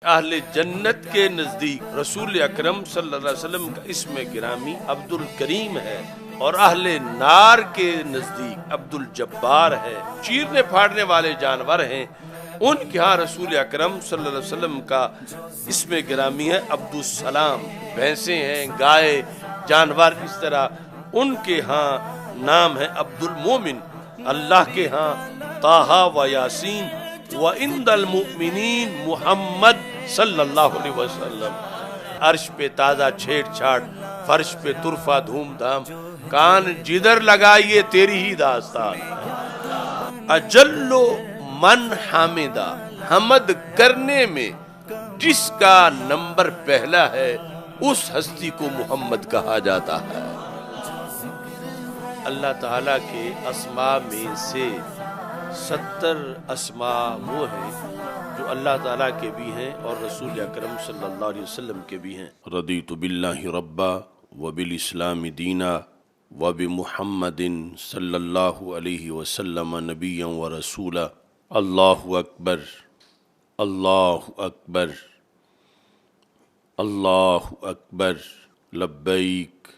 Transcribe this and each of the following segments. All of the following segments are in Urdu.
اہل جنت کے نزدیک رسول اکرم صلی اللہ علیہ وسلم کا اسم گرامی عبد الکریم ہے، اور اہل نار کے نزدیک عبد الجبار ہے۔ چیرنے پھاڑنے والے جانور ہیں، ان کے ہاں رسول اکرم صلی اللہ علیہ وسلم کا اسم گرامی ہے عبد السلام۔ بھینسیں ہیں، گائے، جانور اس طرح، ان کے ہاں نام ہے عبد المومن۔ اللہ کے ہاں طٰہٰ و یاسین و عند المؤمنین محمد صلی اللہ علیہ وسلم۔ عرش پہ تازہ چھیڑ چھاڑ، فرش پہ طرفہ دھوم دھام، کان جدھر لگائیے تیری ہی داستان۔ اجل من حامدہ، حمد کرنے میں جس کا نمبر پہلا ہے اس ہستی کو محمد کہا جاتا ہے۔ اللہ تعالیٰ کے اسماء میں سے 70 اسماء وہ ہیں جو اللہ تعالیٰ کے بھی ہیں اور رسول اکرم صلی اللہ علیہ وسلم کے بھی ہیں۔ رضیت باللہ ربا وبالاسلام دینا وبمحمد صلی اللہ علیہ وسلم نبیا ورسولا۔ اللہ اکبر، اللہ اکبر، اللہ اکبر، لبیک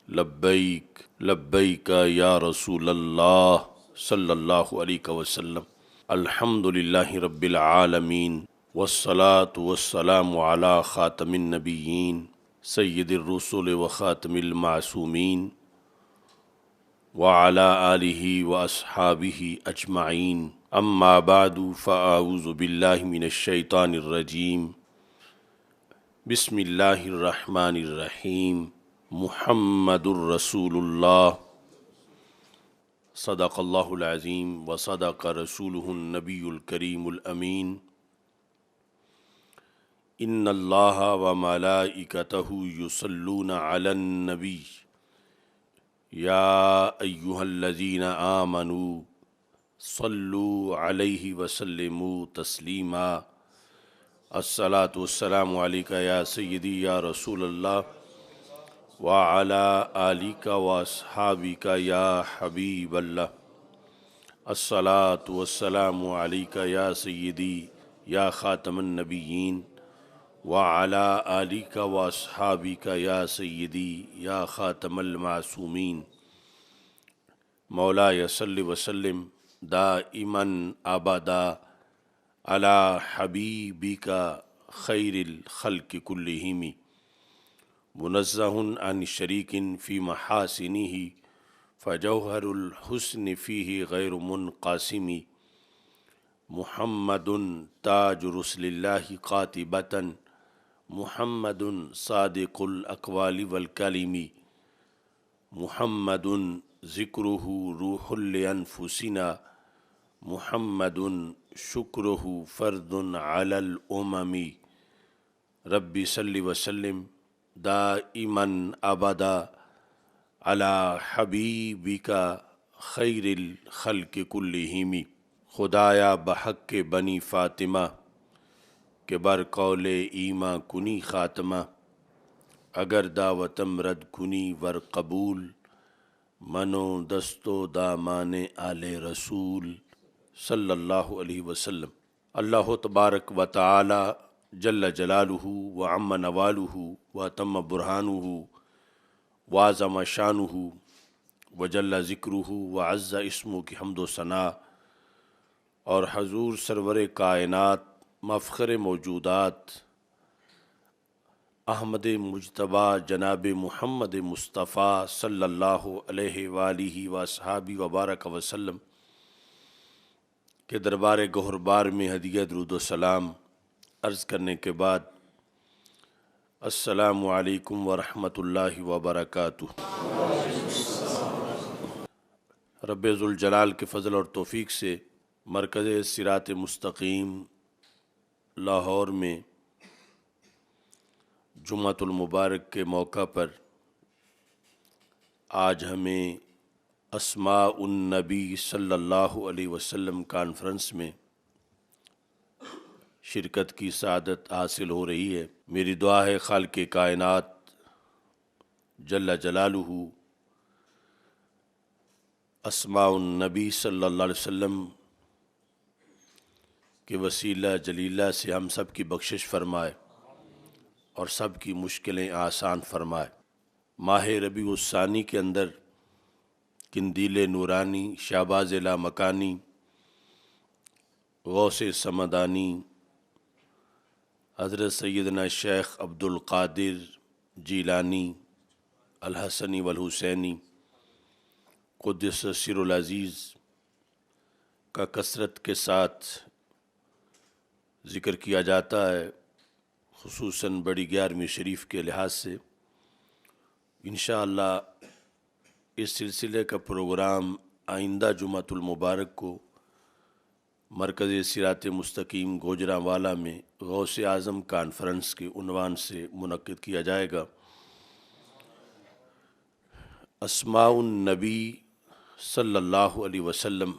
لبیک لبیک یا رسول اللہ صلی اللہ علیہ وسلم۔ الحمدللہ رب العالمین والصلاة والسلام علی خاتم النبیین سید الرسل وخاتم المعصومین وعلی آلہ واصحابہ اجمعین، اما بعد فاعوذ باللہ من الشیطان الرجیم، بسم اللہ الرحمن الرحیم۔ محمد الرسول اللہ، صدق اللہ العظیم وصدق رسولہ النبی الکریم الامین۔ ان اللہ وملائکتہ یصلون علی النبی یا ایہا الذین آمنوا صلوا علیہ وسلموا تسلیما۔ الصلاۃ والسلام علیک یا سیدی یا رسول اللہ وعلی آلک واصحابک یا حبیب اللہ۔ الصلاۃ والسلام علیک یا سیدی یا خاتم النبیین وعلی آلک واصحابک یا سیدی یا خاتم المعصومین۔ مولایا صلی وسلم دائما ابدا علی حبیبک خیر الخلق کلہم، منزہ عن شریک فی محاسنہ فجوہر الحسن فیہ غیر منقسم۔ محمد تاج رسل اللہ قاطبۃ، محمد صادق الاقوال والکلم، محمد ذکرہ روح لانفسنا، محمد شکرہ فرد علی الامم۔ رب صلی وسلم دائما ابدا علی حبیبک خیر الخلق کلہم۔ خدایا بحق بنی فاطمہ کہ بر قول ایماں کنی خاتمہ، اگر دعوتم رد کنی ور قبول، منو دستو دامان آل رسول صلی اللہ علیہ وسلم۔ اللہ تبارک و تعالی جل جلالہ وعم نوالہ واتم برہانہ وعظم شانہ وجل ذکرہ وعز اسمہ کی حمد و ثناء، اور حضور سرور کائنات مفخر موجودات احمد مجتبیٰ جناب محمد مصطفیٰ صلی اللہ علیہ وآلہ واصحابہ وبارک وسلم کے دربار گہربار میں ہدیہ درود و سلام عرض کرنے کے بعد، السلام علیکم ورحمۃ اللہ وبرکاتہ۔ رب ذوالجلال کے فضل اور توفیق سے مرکز صراط مستقیم لاہور میں جمعۃ المبارک کے موقع پر آج ہمیں اسماء النبی صلی اللہ علیہ وسلم کانفرنس میں شرکت کی سعادت حاصل ہو رہی ہے۔ میری دعا ہے خالق کائنات جل جلالہ اسماء النبی صلی اللہ علیہ وسلم کہ وسیلہ جلیلہ سے ہم سب کی بخشش فرمائے اور سب کی مشکلیں آسان فرمائے۔ ماہ ربیع الثانی کے اندر قندیل نورانی، شہباز لامکانی، غوث سمدانی، حضرت سیدنا شیخ عبد القادر جیلانی الحسنی والحسینی قدس سر العزیز کا کثرت کے ساتھ ذکر کیا جاتا ہے، خصوصاً بڑی 11ویں شریف کے لحاظ سے۔ انشاءاللہ اس سلسلے کا پروگرام آئندہ جمعۃ المبارک کو مرکز صراط مستقیم گوجرانوالا میں غوث اعظم کانفرنس کے عنوان سے منعقد کیا جائے گا۔ اسماء النبی صلی اللہ علیہ وسلم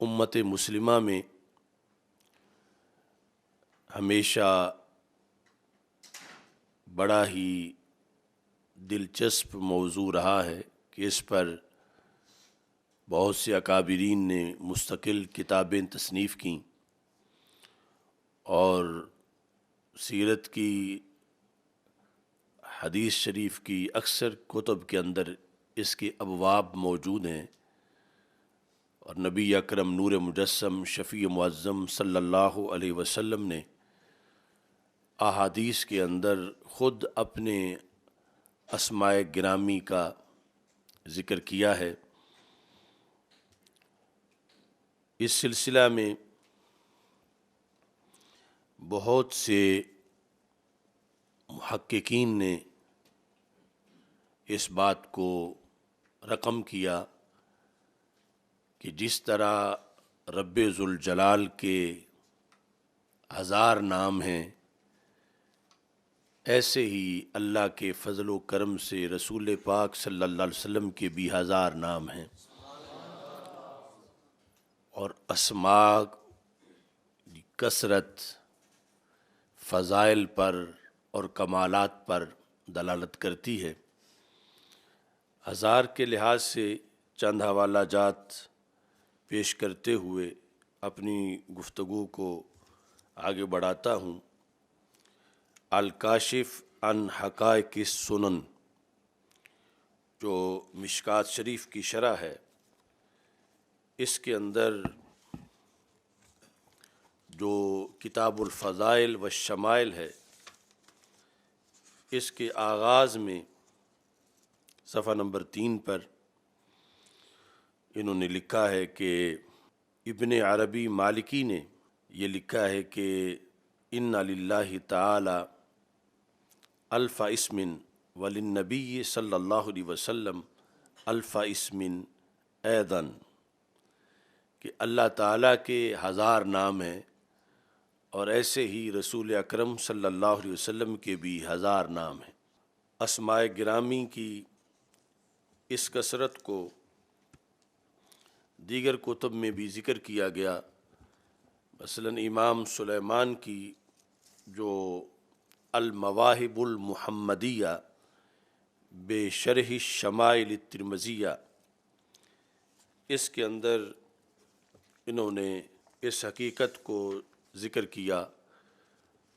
امت مسلمہ میں ہمیشہ بڑا ہی دلچسپ موضوع رہا ہے کہ اس پر بہت سے اکابرین نے مستقل کتابیں تصنیف کیں اور سیرت کی، حدیث شریف کی اکثر کتب کے اندر اس کے ابواب موجود ہیں، اور نبی اکرم نور مجسم شفیع معظم صلی اللہ علیہ وسلم نے احادیث کے اندر خود اپنے اسماء گرامی کا ذکر کیا ہے۔ اس سلسلہ میں بہت سے محققین نے اس بات کو رقم کیا کہ جس طرح رب ذوالجلال کے 1000 نام ہیں، ایسے ہی اللہ کے فضل و کرم سے رسول پاک صلی اللہ علیہ وسلم کے بھی 1000 نام ہیں، اور اسماء کی کثرت فضائل پر اور کمالات پر دلالت کرتی ہے۔ 1000 کے لحاظ سے چند حوالہ جات پیش کرتے ہوئے اپنی گفتگو کو آگے بڑھاتا ہوں۔ الکاشف عن حقائق السنن جو مشکوٰۃ شریف کی شرح ہے، اس کے اندر جو کتاب الفضائل والشمائل ہے، اس کے آغاز میں صفحہ نمبر 3 پر انہوں نے لکھا ہے کہ ابن عربی مالکی نے یہ لکھا ہے کہ ان للہ تعالی الف اسم وللنبی صلی اللہ علیہ وسلم الف اسم ایضاً، کہ اللہ تعالیٰ کے 1000 نام ہیں اور ایسے ہی رسول اکرم صلی اللہ علیہ وسلم کے بھی 1000 نام ہیں۔ اسماء گرامی کی اس کثرت کو دیگر کتب میں بھی ذکر کیا گیا، مثلاً امام سلیمان کی جو المواہب المحمدیہ بشرح الشمائل الترمذیہ، اس کے اندر انہوں نے اس حقیقت کو ذکر کیا،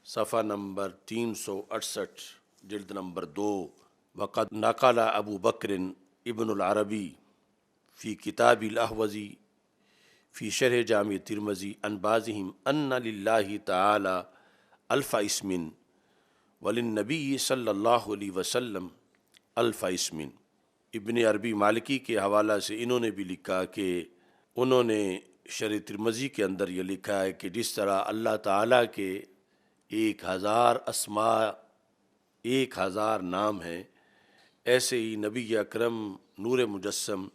صفحہ نمبر 368 جلد نمبر 2۔ وقد نقل ابو بکر ابن العربی فی کتاب الاحوزی فی شرح جامع ترمذی عن بعضهم ان للہ تعالی الف اسم وللنبی صلی اللہ علیہ وسلم الف اسم۔ ابن عربی مالکی کے حوالہ سے انہوں نے بھی لکھا کہ انہوں نے شرح ترمذی کے اندر یہ لکھا ہے کہ جس طرح اللہ تعالیٰ کے 1000 اسماء 1000 نام ہیں، ایسے ہی نبی اکرم نور مجسم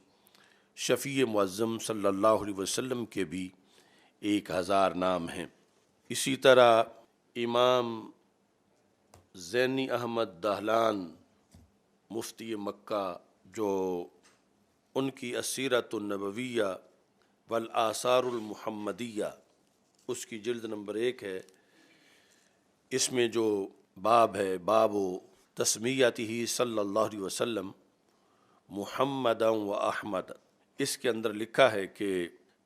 شفیع معظم صلی اللہ علیہ وسلم کے بھی 1000 نام ہیں۔ اسی طرح امام زینی احمد دہلان مفتی مکہ، جو ان کی السیرۃ النبویہ والآثار المحمدیہ، اس کی جلد نمبر 1 ہے، اس میں جو باب ہے باب تسمیتہ صلی اللہ علیہ وسلم محمدا و احمد، اس کے اندر لکھا ہے کہ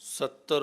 70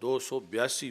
282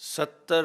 70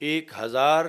1000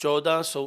1400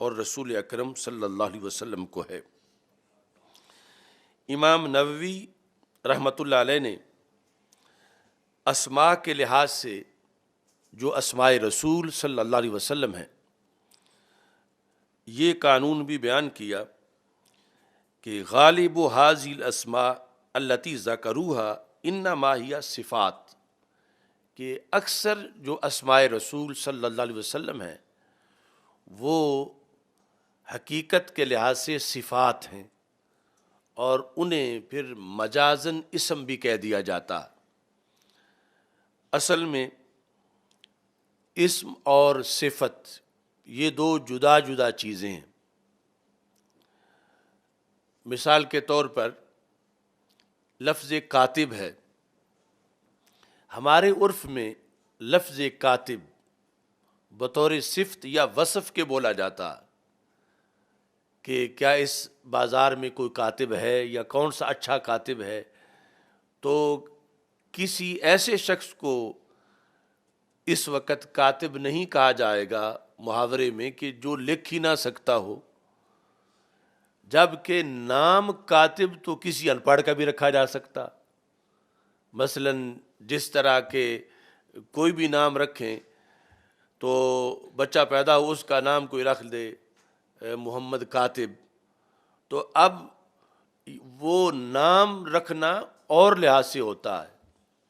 اور رسول اکرم صلی اللہ علیہ وسلم کو ہے۔ امام نووی رحمۃ اللہ علیہ نے اسماء کے لحاظ سے جو اسماء رسول صلی اللہ علیہ وسلم ہیں یہ قانون بھی بیان کیا کہ غالب حاذی الاسماء التی ذکروها انما ہی صفات، کہ اکثر جو اسماء رسول صلی اللہ علیہ وسلم ہیں وہ حقیقت کے لحاظ سے صفات ہیں، اور انہیں پھر مجازن اسم بھی کہہ دیا جاتا۔ اصل میں اسم اور صفت یہ دو جدا جدا چیزیں ہیں۔ مثال کے طور پر لفظ کاتب ہے، ہمارے عرف میں لفظ کاتب بطور صفت یا وصف کے بولا جاتا کہ کیا اس بازار میں کوئی کاتب ہے یا کون سا اچھا کاتب ہے، تو کسی ایسے شخص کو اس وقت کاتب نہیں کہا جائے گا محاورے میں کہ جو لکھ ہی نہ سکتا ہو، جبکہ نام کاتب تو کسی ان پڑھ کا بھی رکھا جا سکتا۔ مثلا جس طرح کے کوئی بھی نام رکھیں تو بچہ پیدا ہو اس کا نام کوئی رکھ دے محمد کاتب، تو اب وہ نام رکھنا اور لحاظ سے ہوتا ہے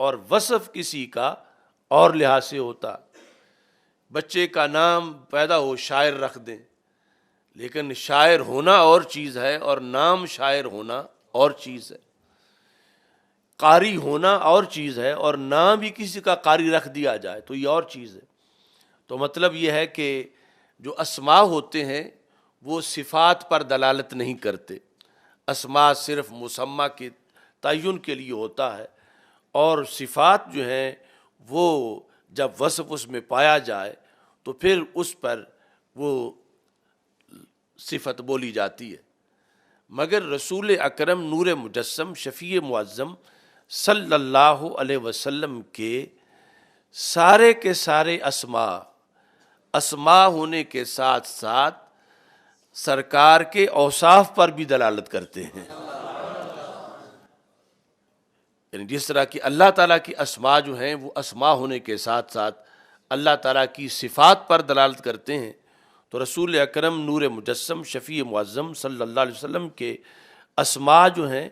اور وصف کسی کا اور لحاظ سے ہوتا۔ بچے کا نام پیدا ہو شاعر رکھ دیں، لیکن شاعر ہونا اور چیز ہے اور نام شاعر ہونا اور چیز ہے، قاری ہونا اور چیز ہے اور نام بھی کسی کا قاری رکھ دیا جائے تو یہ اور چیز ہے۔ تو مطلب یہ ہے کہ جو اسماء ہوتے ہیں وہ صفات پر دلالت نہیں کرتے، اسماء صرف مسمى کے تعین کے لیے ہوتا ہے، اور صفات جو ہیں وہ جب وصف اس میں پایا جائے تو پھر اس پر وہ صفت بولی جاتی ہے۔ مگر رسول اکرم نور مجسم شفیع معظم صلی اللہ علیہ وسلم کے سارے اسماء ہونے کے ساتھ ساتھ سرکار کے اوصاف پر بھی دلالت کرتے ہیں، یعنی جس طرح کی اللہ تعالیٰ کی اسماء جو ہیں وہ اسماء ہونے کے ساتھ ساتھ اللہ تعالیٰ کی صفات پر دلالت کرتے ہیں، تو رسول اکرم نور مجسم شفیع معظم صلی اللہ علیہ وسلم کے اسماء جو ہیں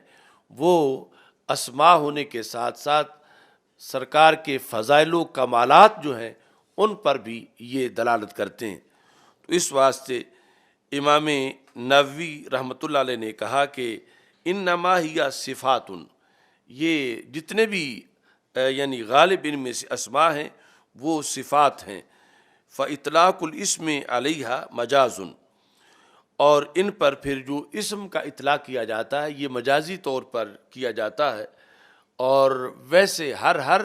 وہ اسماء ہونے کے ساتھ ساتھ سرکار کے فضائل و کمالات جو ہیں ان پر بھی یہ دلالت کرتے ہیں۔ تو اس واسطے امام نووی رحمۃ اللہ علیہ نے کہا کہ انما ہی صفات، یہ جتنے بھی یعنی غالب ان میں سے اسماء ہیں وہ صفات ہیں، فاطلاق الاسم علیہا مجاز، اور ان پر پھر جو اسم کا اطلاق کیا جاتا ہے یہ مجازی طور پر کیا جاتا ہے، اور ویسے ہر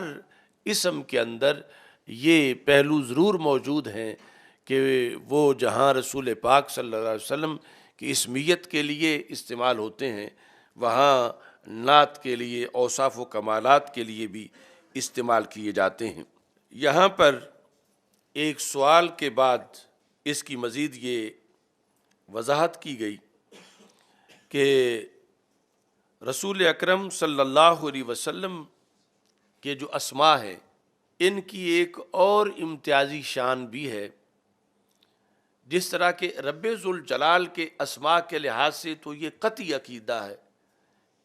اسم کے اندر یہ پہلو ضرور موجود ہیں کہ وہ جہاں رسول پاک صلی اللہ علیہ وسلم کی اسمیت کے لیے استعمال ہوتے ہیں وہاں نعت کے لیے اوصاف و کمالات کے لیے بھی استعمال کیے جاتے ہیں۔ یہاں پر ایک سوال کے بعد اس کی مزید یہ وضاحت کی گئی کہ رسول اکرم صلی اللہ علیہ وسلم کے جو اسماء ہیں ان کی ایک اور امتیازی شان بھی ہے، جس طرح کہ رب ذوالجلال کے اسماء کے لحاظ سے تو یہ قطعی عقیدہ ہے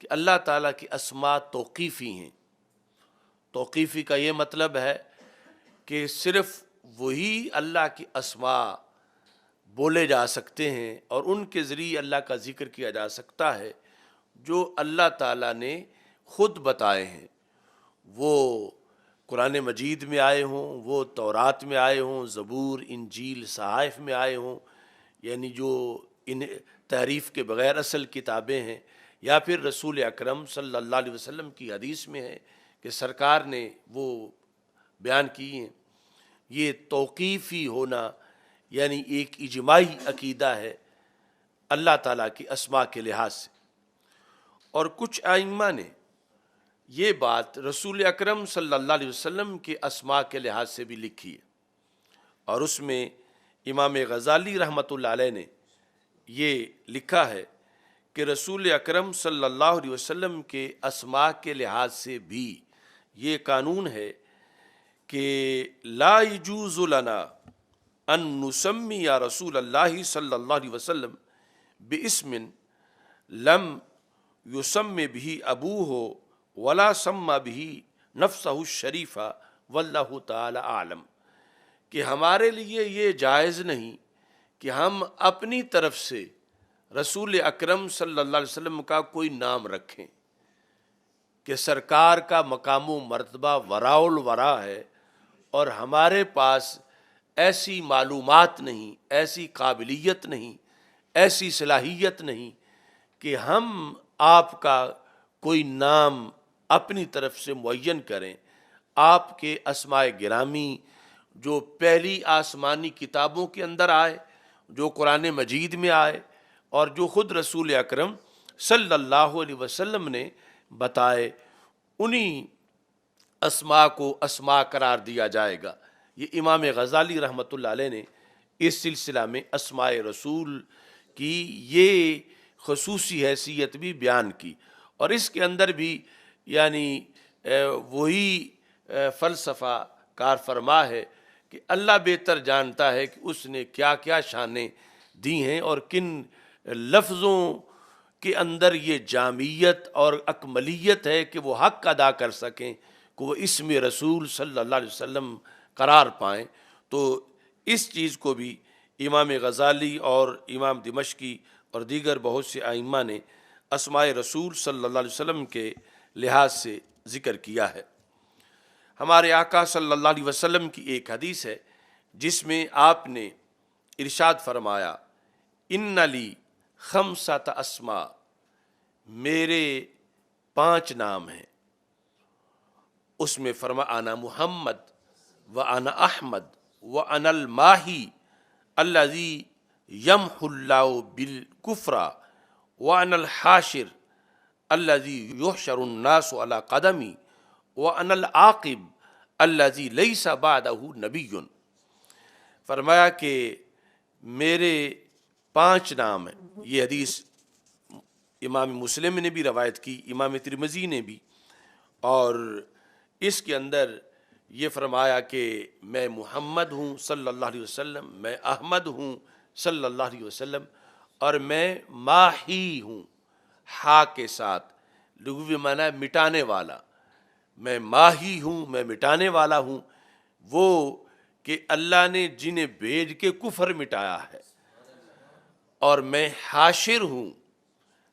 کہ اللہ تعالیٰ کی اسماء توقیفی ہیں۔ توقیفی کا یہ مطلب ہے کہ صرف وہی اللہ کی اسماء بولے جا سکتے ہیں اور ان کے ذریعے اللہ کا ذکر کیا جا سکتا ہے جو اللہ تعالیٰ نے خود بتائے ہیں، وہ قرآن مجید میں آئے ہوں، وہ تورات میں آئے ہوں، زبور انجیل صحائف میں آئے ہوں، یعنی جو ان تحریف کے بغیر اصل کتابیں ہیں، یا پھر رسول اکرم صلی اللہ علیہ وسلم کی حدیث میں ہے کہ سرکار نے وہ بیان کی ہیں۔ یہ توقیفی ہونا یعنی ایک اجماعی عقیدہ ہے اللہ تعالیٰ کی اسماء کے لحاظ سے، اور کچھ ائمہ نے یہ بات رسول اکرم صلی اللہ علیہ وسلم کے اسماء کے لحاظ سے بھی لکھی ہے، اور اس میں امام غزالی رحمۃ اللہ علیہ نے یہ لکھا ہے کہ رسول اکرم صلی اللہ علیہ وسلم کے اسماء کے لحاظ سے بھی یہ قانون ہے کہ لا یجوز لنا ان نسمی یا رسول اللہ صلی اللہ علیہ وسلم باسم لم یسم به ابوہ ولا سمى به نفسہ الشریفہ واللہ تعالی اعلم، کہ ہمارے لیے یہ جائز نہیں کہ ہم اپنی طرف سے رسول اکرم صلی اللہ علیہ وسلم کا کوئی نام رکھیں، کہ سرکار کا مقام و مرتبہ وراء الورا ہے اور ہمارے پاس ایسی معلومات نہیں، ایسی قابلیت نہیں، ایسی صلاحیت نہیں کہ ہم آپ کا کوئی نام اپنی طرف سے معین کریں۔ آپ کے اسماء گرامی جو پہلی آسمانی کتابوں کے اندر آئے، جو قرآن مجید میں آئے اور جو خود رسول اکرم صلی اللہ علیہ وسلم نے بتائے، انہی اسماء کو اسماء قرار دیا جائے گا۔ یہ امام غزالی رحمۃ اللہ علیہ نے اس سلسلہ میں اسماء رسول کی یہ خصوصی حیثیت بھی بیان کی، اور اس کے اندر بھی یعنی وہی فلسفہ کار فرما ہے کہ اللہ بہتر جانتا ہے کہ اس نے کیا کیا شانیں دی ہیں اور کن لفظوں کے اندر یہ جامعیت اور اکملیت ہے کہ وہ حق ادا کر سکیں، کہ وہ اسم رسول صلی اللہ علیہ وسلم قرار پائیں۔ تو اس چیز کو بھی امام غزالی اور امام دمشقی اور دیگر بہت سے ائمہ نے اسماء رسول صلی اللہ علیہ وسلم کے لحاظ سے ذکر کیا ہے۔ ہمارے آقا صلی اللہ علیہ وسلم کی ایک حدیث ہے جس میں آپ نے ارشاد فرمایا، ان لی خمسۃ اسماء، میرے 5 نام ہیں۔ اس میں فرمایا انا محمد و انا احمد و انا الماہی الذی یمحو اللہ بالکفر و انا الحاشر الذی یحشر الناس علی قدمی وَأَنَا الْعَاقِبُ الَّذِي لَيْسَ بَعْدَهُ نَبِيٌّ۔ فرمایا کہ میرے 5 نام ہیں۔ یہ حدیث امام مسلم نے بھی روایت کی، امام ترمذی نے بھی، اور اس کے اندر یہ فرمایا کہ میں محمد ہوں صلی اللہ علیہ وسلم، میں احمد ہوں صلی اللہ علیہ وسلم، اور میں ماہی ہوں، ہا کے ساتھ، لغوی معنی ہے مٹانے والا۔ میں ماہی ہوں، میں مٹانے والا ہوں، وہ کہ اللہ نے جنہیں بھیج کے کفر مٹایا ہے، اور میں حاشر ہوں۔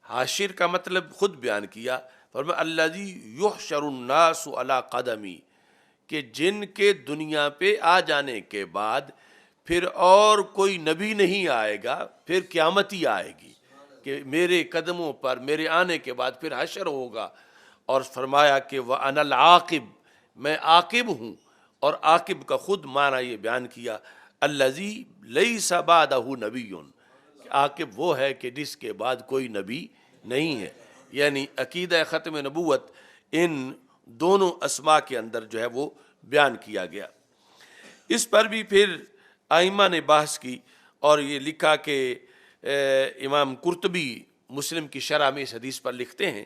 حاشر کا مطلب خود بیان کیا، فرمایا الذی یحشر الناس علی قدمی، کہ جن کے دنیا پہ آ جانے کے بعد پھر اور کوئی نبی نہیں آئے گا، پھر قیامت ہی آئے گی کہ میرے قدموں پر میرے آنے کے بعد پھر حشر ہوگا۔ اور فرمایا کہ وَأَنَا الْعَاقِبُ، میں عاقب ہوں، اور عاقب کا خود معنی یہ بیان کیا الذی لیس بعدہ نبی، کہ عاقب وہ ہے کہ جس کے بعد کوئی نبی نہیں ہے۔ یعنی عقیدہ ختم نبوت ان دونوں اسماء کے اندر جو ہے وہ بیان کیا گیا۔ اس پر بھی پھر ائمہ نے بحث کی اور یہ لکھا کہ امام قرطبی مسلم کی شرح میں اس حدیث پر لکھتے ہیں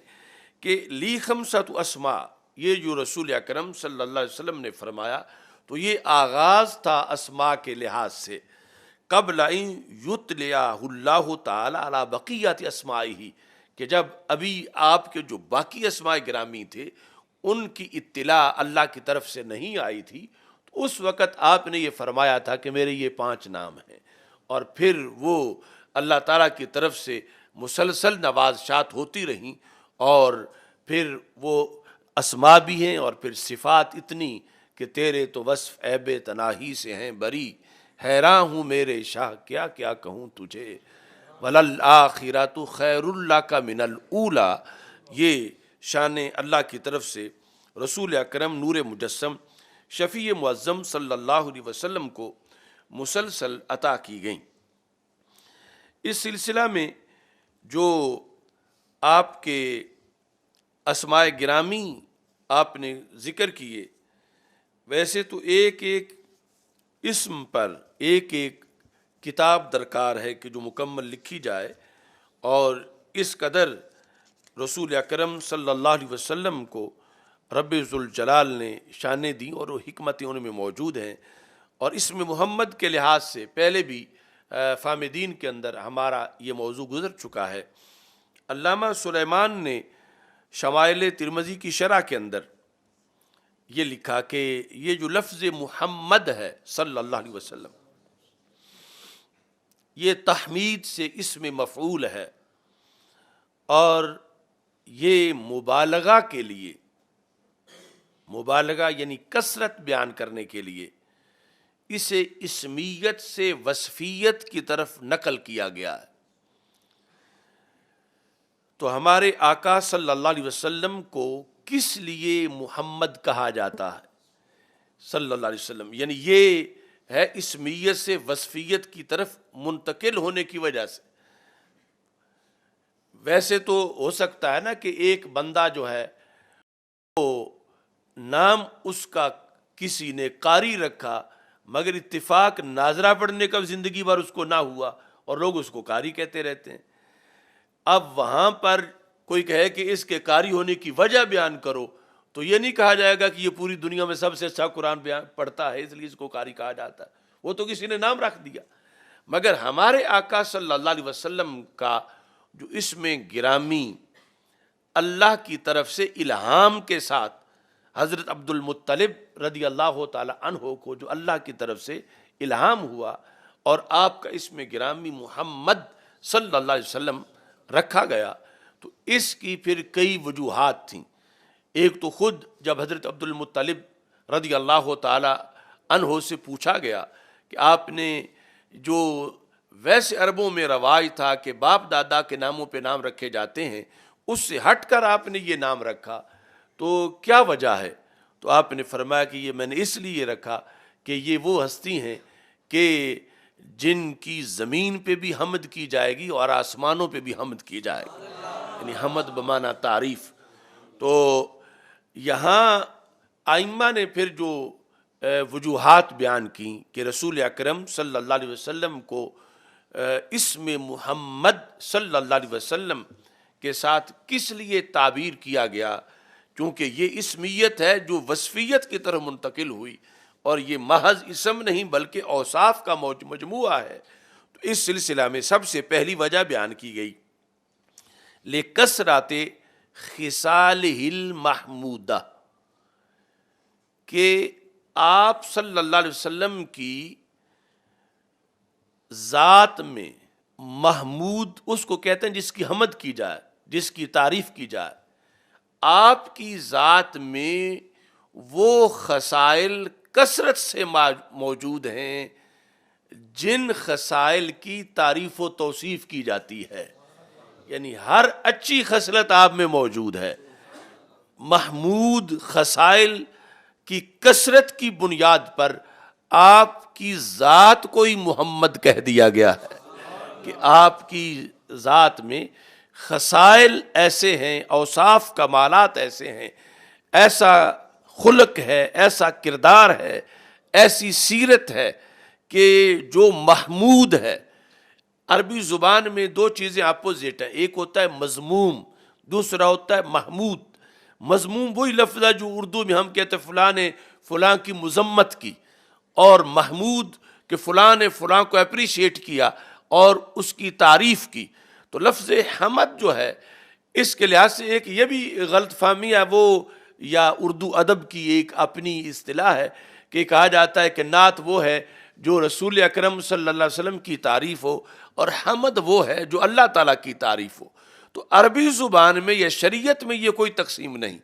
کہ لی خمسۃ اسماء، یہ جو رسول اکرم صلی اللہ علیہ وسلم نے فرمایا تو یہ آغاز تھا اسماء کے لحاظ سے، قبل ان یطلع اللہ تعالی علی بقیت اسمائہ، کہ جب ابھی آپ کے جو باقی اسماء گرامی تھے ان کی اطلاع اللہ کی طرف سے نہیں آئی تھی، تو اس وقت آپ نے یہ فرمایا تھا کہ میرے یہ 5 نام ہیں، اور پھر وہ اللہ تعالیٰ کی طرف سے مسلسل نوازشات ہوتی رہیں، اور پھر وہ اسماء بھی ہیں اور پھر صفات اتنی کہ تیرے تو وصف عیب تناہی سے ہیں بری، حیراں ہوں میرے شاہ کیا کیا کہوں تجھے، وَلَلْآخِرَةُ خَيْرٌ لَكَ مِنَ الْأُولَى۔ یہ شان اللہ کی طرف سے رسول اکرم نور مجسم شفیع معظم صلی اللہ علیہ وسلم کو مسلسل عطا کی گئیں۔ اس سلسلہ میں جو آپ کے اسماء گرامی آپ نے ذکر کیے، ویسے تو ایک ایک اسم پر ایک ایک کتاب درکار ہے کہ جو مکمل لکھی جائے، اور اس قدر رسول اکرم صلی اللہ علیہ وسلم کو رب ذوالجلال نے شانیں دیں اور وہ حکمتیں ان میں موجود ہیں، اور اس میں محمد کے لحاظ سے پہلے بھی فامدین کے اندر ہمارا یہ موضوع گزر چکا ہے۔ علامہ سلیمان نے شمائل ترمذی کی شرح کے اندر یہ لکھا کہ یہ جو لفظ محمد ہے صلی اللہ علیہ وسلم، یہ تحمید سے اسم مفعول ہے، اور یہ مبالغہ کے لیے، مبالغہ یعنی کثرت بیان کرنے کے لیے اسے اسمیت سے وصفیت کی طرف نقل کیا گیا ہے۔ تو ہمارے آقا صلی اللہ علیہ وسلم کو کس لیے محمد کہا جاتا ہے صلی اللہ علیہ وسلم، یعنی یہ ہے اسمیت سے وصفیت کی طرف منتقل ہونے کی وجہ سے۔ ویسے تو ہو سکتا ہے نا کہ ایک بندہ جو ہے وہ نام اس کا کسی نے قاری رکھا، مگر اتفاق ناظرہ پڑھنے کا زندگی بھر اس کو نہ ہوا اور لوگ اس کو قاری کہتے رہتے ہیں۔ اب وہاں پر کوئی کہے کہ اس کے قاری ہونے کی وجہ بیان کرو، تو یہ نہیں کہا جائے گا کہ یہ پوری دنیا میں سب سے اچھا قرآن پڑھتا ہے اس لیے اس کو قاری کہا جاتا ہے، وہ تو کسی نے نام رکھ دیا۔ مگر ہمارے آقا صلی اللہ علیہ وسلم کا جو اسم گرامی اللہ کی طرف سے الہام کے ساتھ، حضرت عبد المطلب رضی اللہ تعالی عنہ کو جو اللہ کی طرف سے الہام ہوا اور آپ کا اسم گرامی محمد صلی اللہ علیہ وسلم رکھا گیا، تو اس کی پھر کئی وجوہات تھیں۔ ایک تو خود جب حضرت عبد المطلب رضی اللہ تعالی عنہ سے پوچھا گیا کہ آپ نے جو ویسے عربوں میں رواج تھا کہ باپ دادا کے ناموں پہ نام رکھے جاتے ہیں، اس سے ہٹ کر آپ نے یہ نام رکھا، تو کیا وجہ ہے؟ تو آپ نے فرمایا کہ یہ میں نے اس لیے رکھا کہ یہ وہ ہستی ہیں کہ جن کی زمین پہ بھی حمد کی جائے گی اور آسمانوں پہ بھی حمد کی جائے گی، یعنی حمد بمعنی تعریف۔ تو یہاں ائمہ نے پھر جو وجوہات بیان کی کہ رسول اکرم صلی اللہ علیہ وسلم کو اسم محمد صلی اللہ علیہ وسلم کے ساتھ کس لیے تعبیر کیا گیا، کیونکہ یہ اسمیت ہے جو وصفیت کی طرف منتقل ہوئی، اور یہ محض اسم نہیں بلکہ اوصاف کا مجموعہ ہے۔ تو اس سلسلہ میں سب سے پہلی وجہ بیان کی گئی لکثرت خصالہ المحمودہ، کہ آپ صلی اللہ علیہ وسلم کی ذات میں محمود اس کو کہتے ہیں جس کی حمد کی جائے، جس کی تعریف کی جائے۔ آپ کی ذات میں وہ خصائل کثرت سے موجود ہیں جن خصائل کی تعریف و توصیف کی جاتی ہے، یعنی ہر اچھی خصلت آپ میں موجود ہے۔ محمود خصائل کی کثرت کی بنیاد پر آپ کی ذات کو ہی محمد کہہ دیا گیا ہے، کہ آپ کی ذات میں خصائل ایسے ہیں، اوصاف کمالات ایسے ہیں، ایسا خلق ہے، ایسا کردار ہے، ایسی سیرت ہے کہ جو محمود ہے۔ عربی زبان میں دو چیزیں اپوزٹ ہیں، ایک ہوتا ہے مذموم، دوسرا ہوتا ہے محمود۔ مذموم وہی لفظ ہے جو اردو میں ہم کہتے ہیں فلاں نے فلاں کی مذمت کی، اور محمود کہ فلاں نے فلاں کو اپریشیٹ کیا اور اس کی تعریف کی۔ تو لفظ حمد جو ہے اس کے لحاظ سے ایک یہ بھی غلط فہمی ہے، وہ یا اردو ادب کی ایک اپنی اصطلاح ہے کہ کہا جاتا ہے کہ نعت وہ ہے جو رسول اکرم صلی اللہ علیہ وسلم کی تعریف ہو، اور حمد وہ ہے جو اللہ تعالیٰ کی تعریف ہو۔ تو عربی زبان میں یا شریعت میں یہ کوئی تقسیم نہیں،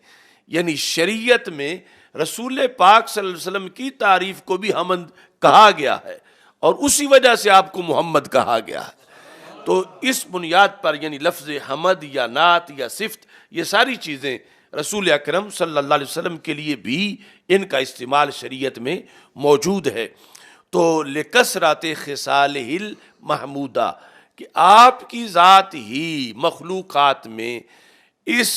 یعنی شریعت میں رسول پاک صلی اللہ علیہ وسلم کی تعریف کو بھی حمد کہا گیا ہے، اور اسی وجہ سے آپ کو محمد کہا گیا ہے۔ تو اس بنیاد پر یعنی لفظ حمد یا نعت یا صفت، یہ ساری چیزیں رسول اکرم صلی اللہ علیہ وسلم کے لیے بھی ان کا استعمال شریعت میں موجود ہے۔ تو لکثرت خصالہ المحمودہ، کہ آپ کی ذات ہی مخلوقات میں اس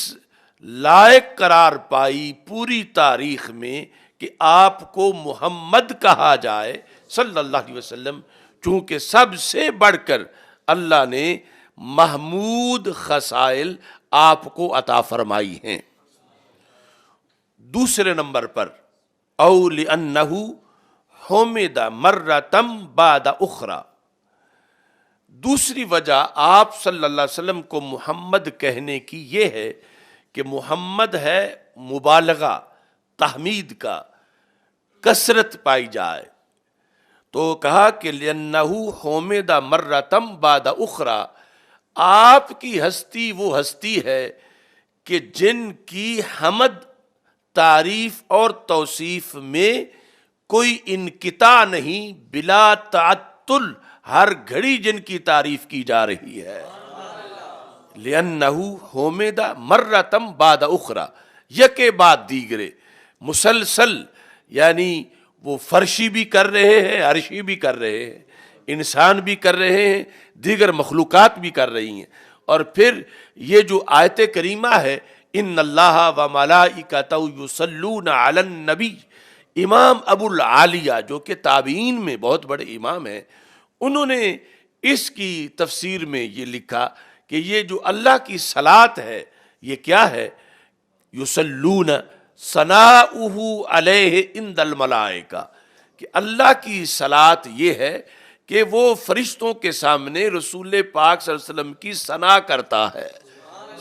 لائق قرار پائی پوری تاریخ میں کہ آپ کو محمد کہا جائے صلی اللہ علیہ وسلم، چونکہ سب سے بڑھ کر اللہ نے محمود خصائل آپ کو عطا فرمائی ہیں۔ دوسرے نمبر پر او لأنہ حمد مرتم بعد اخرى، دوسری وجہ آپ صلی اللہ علیہ وسلم کو محمد کہنے کی یہ ہے کہ محمد ہے مبالغہ تحمید کا، کثرت پائی جائے، تو کہا کہ لِأَنَّهُ حُمِدَ مَرَّةً بَعْدَ أُخْرَى، آپ کی ہستی وہ ہستی ہے کہ جن کی حمد، تعریف اور توصیف میں کوئی انقطاع نہیں، بلا تعطل، ہر گھڑی جن کی تعریف کی جا رہی ہے۔ لِأَنَّهُ حُمِدَ مَرَّةً بَعْدَ أُخْرَى، یکے بعد دیگرے، مسلسل، یعنی وہ فرشی بھی کر رہے ہیں، عرشی بھی کر رہے ہیں، انسان بھی کر رہے ہیں، دیگر مخلوقات بھی کر رہی ہیں۔ اور پھر یہ جو آیت کریمہ ہے ان اللہ و ملائکتہ یصلون علی النبی، امام ابو العالیہ جو کہ تابعین میں بہت بڑے امام ہیں، انہوں نے اس کی تفسیر میں یہ لکھا کہ یہ جو اللہ کی صلاۃ ہے یہ کیا ہے؟ یصلون ثناؤہ علیہ عند الملائکہ، کہ اللہ کی صلاۃ یہ ہے کہ وہ فرشتوں کے سامنے رسول پاک صلی اللہ علیہ وسلم کی ثنا کرتا ہے۔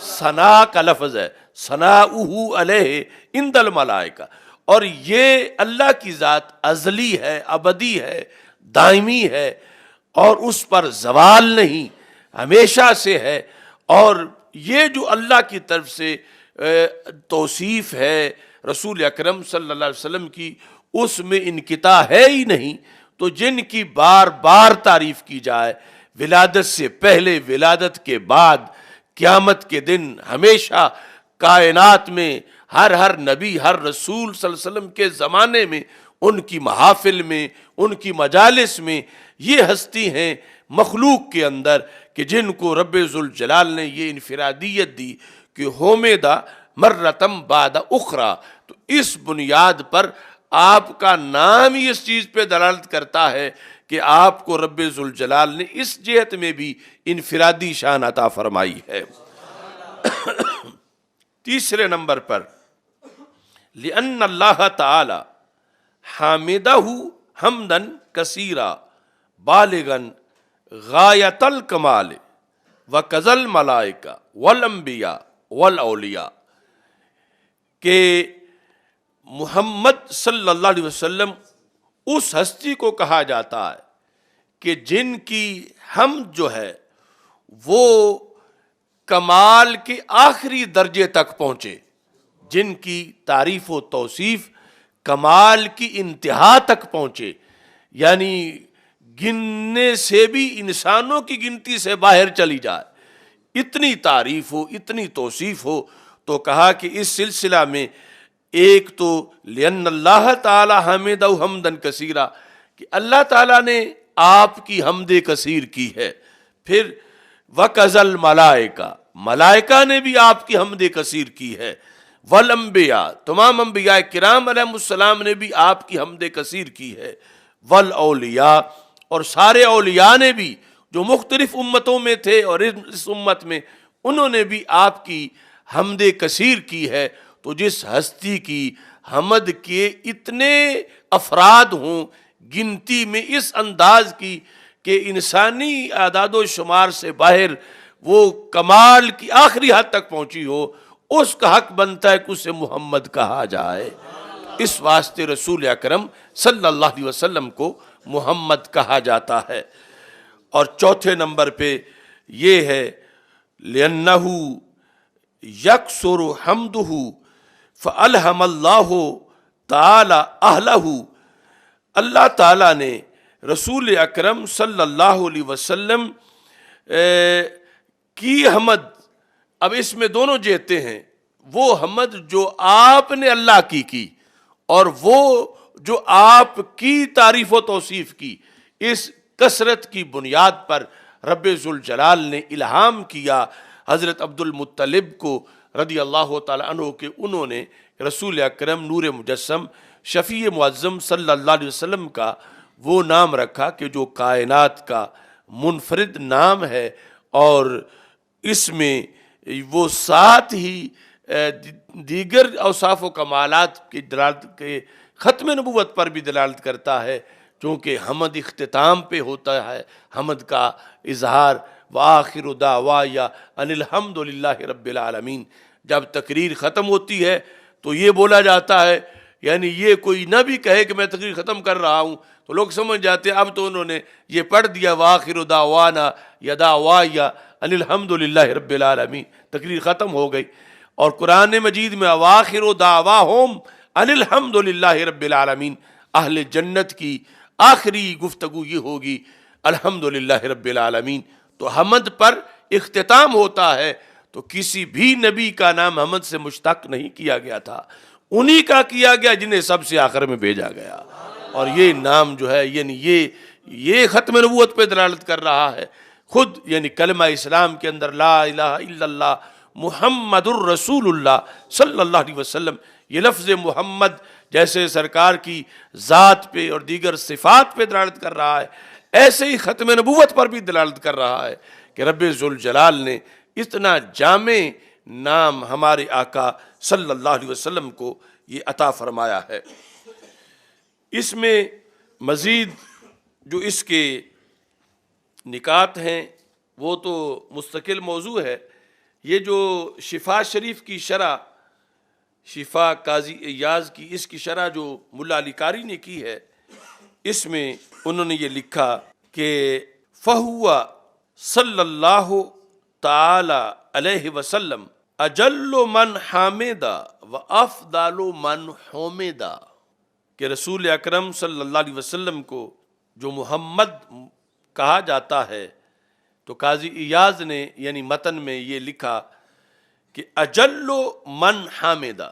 ثنا کا لفظ ہے، ثناؤہ علیہ عند الملائکہ، اور یہ اللہ کی ذات ازلی ہے، ابدی ہے، دائمی ہے، اور اس پر زوال نہیں، ہمیشہ سے ہے۔ اور یہ جو اللہ کی طرف سے توصیف ہے رسول اکرم صلی اللہ علیہ وسلم کی، اس میں انقطاع ہے ہی نہیں، تو جن کی بار بار تعریف کی جائے، ولادت سے پہلے، ولادت کے بعد، قیامت کے دن، ہمیشہ کائنات میں ہر نبی، ہر رسول صلی اللہ علیہ وسلم کے زمانے میں، ان کی محافل میں، ان کی مجالس میں، یہ ہستی ہیں مخلوق کے اندر کہ جن کو رب ذوالجلال نے یہ انفرادیت دی کہ حمدہ مرتم بعد اخرى۔ تو اس بنیاد پر آپ کا نام ہی اس چیز پہ دلالت کرتا ہے کہ آپ کو رب ذوالجلال نے اس جہت میں بھی انفرادی شان عطا فرمائی ہے۔ تیسرے نمبر پر لِأَنَّ اللَّهَ تَعَالَى حَامِدَهُ حَمْدًا كَثِيرًا بَالِغًا غَایَةَ الْکَمَالِ وَكَذَا الْمَلَائِکَةُ وَالْأَنْبِیَاءُ وَالْأَوْلِیَاءُ، کہ محمد صلی اللہ علیہ وسلم اس ہستی کو کہا جاتا ہے کہ جن کی حمد جو ہے وہ کمال کے آخری درجے تک پہنچے، جن کی تعریف و توصیف کمال کی انتہا تک پہنچے، یعنی گننے سے بھی انسانوں کی گنتی سے باہر چلی جائے، اتنی تعریف ہو، اتنی توصیف ہو۔ تو کہا کہ اس سلسلہ میں ایک تو لِأَنَّ اللَّهَ تَعَالَى حَمِدَهُ حَمْدًا كَثِيرًا، کہ اللہ تعالیٰ نے آپ کی حمد کثیر کی ہے۔ پھر وَكَذَا الْمَلَائِکَةُ، ملائکہ نے بھی آپ کی حمد کثیر کی ہے، وَالْأَنْبِیاء، تمام انبیاء کرام علیہ السلام نے بھی آپ کی حمد کثیر کی ہے، وَالْأَوْلِیاء، اور سارے اولیاء نے بھی جو مختلف امتوں میں تھے اور اس امت میں، انہوں نے بھی آپ کی حمد کثیر کی ہے۔ تو جس ہستی کی حمد کے اتنے افراد ہوں، گنتی میں اس انداز کی کہ انسانی اعداد و شمار سے باہر وہ کمال کی آخری حد تک پہنچی ہو، اس کا حق بنتا ہے کہ اسے محمد کہا جائے۔ اس واسطے رسول اکرم صلی اللہ علیہ وسلم کو محمد کہا جاتا ہے۔ اور چوتھے نمبر پہ یہ ہے لِأَنَّهُ يَكْثُرُ حَمْدُهُ فَأَلْهَمَ اللَّهُ تَعَالَى أَهْلَهُ، اللہ تعالیٰ نے رسول اکرم صلی اللہ علیہ وسلم کی حمد، اب اس میں دونوں جہتیں ہیں، وہ حمد جو آپ نے اللہ کی اور وہ جو آپ کی تعریف و توصیف کی، اس کثرت کی بنیاد پر رب ذوالجلال نے الہام کیا حضرت عبد المطلب کو رضی اللہ تعالیٰ عنہ کہ انہوں نے رسول اکرم نور مجسم شفیع معظم صلی اللہ علیہ وسلم کا وہ نام رکھا کہ جو کائنات کا منفرد نام ہے، اور اس میں وہ ساتھ ہی دیگر اوصاف و کمالات کی دلالت کے ختم نبوت پر بھی دلالت کرتا ہے، چونکہ حمد اختتام پہ ہوتا ہے، حمد کا اظہار وآخر دعوایا ان الحمد للہ رب العالمین۔ جب تقریر ختم ہوتی ہے تو یہ بولا جاتا ہے، یعنی یہ کوئی نہ بھی کہے کہ میں تقریر ختم کر رہا ہوں تو لوگ سمجھ جاتے ہیں اب تو انہوں نے یہ پڑھ دیا وآخر دعوانا یا دعوایا ان الحمد للہ رب العالمین، تقریر ختم ہو گئی۔ اور قرآن مجید میں وآخر دعواہم ان الحمد للہ رب العالمین، اہل جنت کی آخری گفتگو یہ ہوگی الحمد للہ رب العالمین۔ تو حمد پر اختتام ہوتا ہے، تو کسی بھی نبی کا نام حمد سے مشتق نہیں کیا گیا تھا، انہی کا کیا گیا جنہیں سب سے آخر میں بھیجا گیا۔ اور یہ نام جو ہے یعنی یہ ختم نبوت پہ دلالت کر رہا ہے۔ خود یعنی کلمہ اسلام کے اندر لا الہ الا اللہ محمد الرسول اللہ صلی اللہ علیہ وسلم، یہ لفظ محمد جیسے سرکار کی ذات پہ اور دیگر صفات پہ دلالت کر رہا ہے، ایسے ہی ختم نبوت پر بھی دلالت کر رہا ہے کہ رب ذوالجلال نے اتنا جامع نام ہمارے آقا صلی اللہ علیہ وسلم کو یہ عطا فرمایا ہے۔ اس میں مزید جو اس کے نکات ہیں وہ تو مستقل موضوع ہے۔ یہ جو شفا شریف کی شرح، شفا قاضی ایاز کی، اس کی شرح جو ملا علی قاری نے کی ہے، اس میں انہوں نے یہ لکھا کہ فہو صلی اللہ تعالی علیہ وسلم اجل من حامدہ و افضل من حمدہ، کہ رسول اکرم صلی اللہ علیہ وسلم کو جو محمد کہا جاتا ہے، تو قاضی ایاز نے یعنی متن میں یہ لکھا کہ اجل من حامدہ،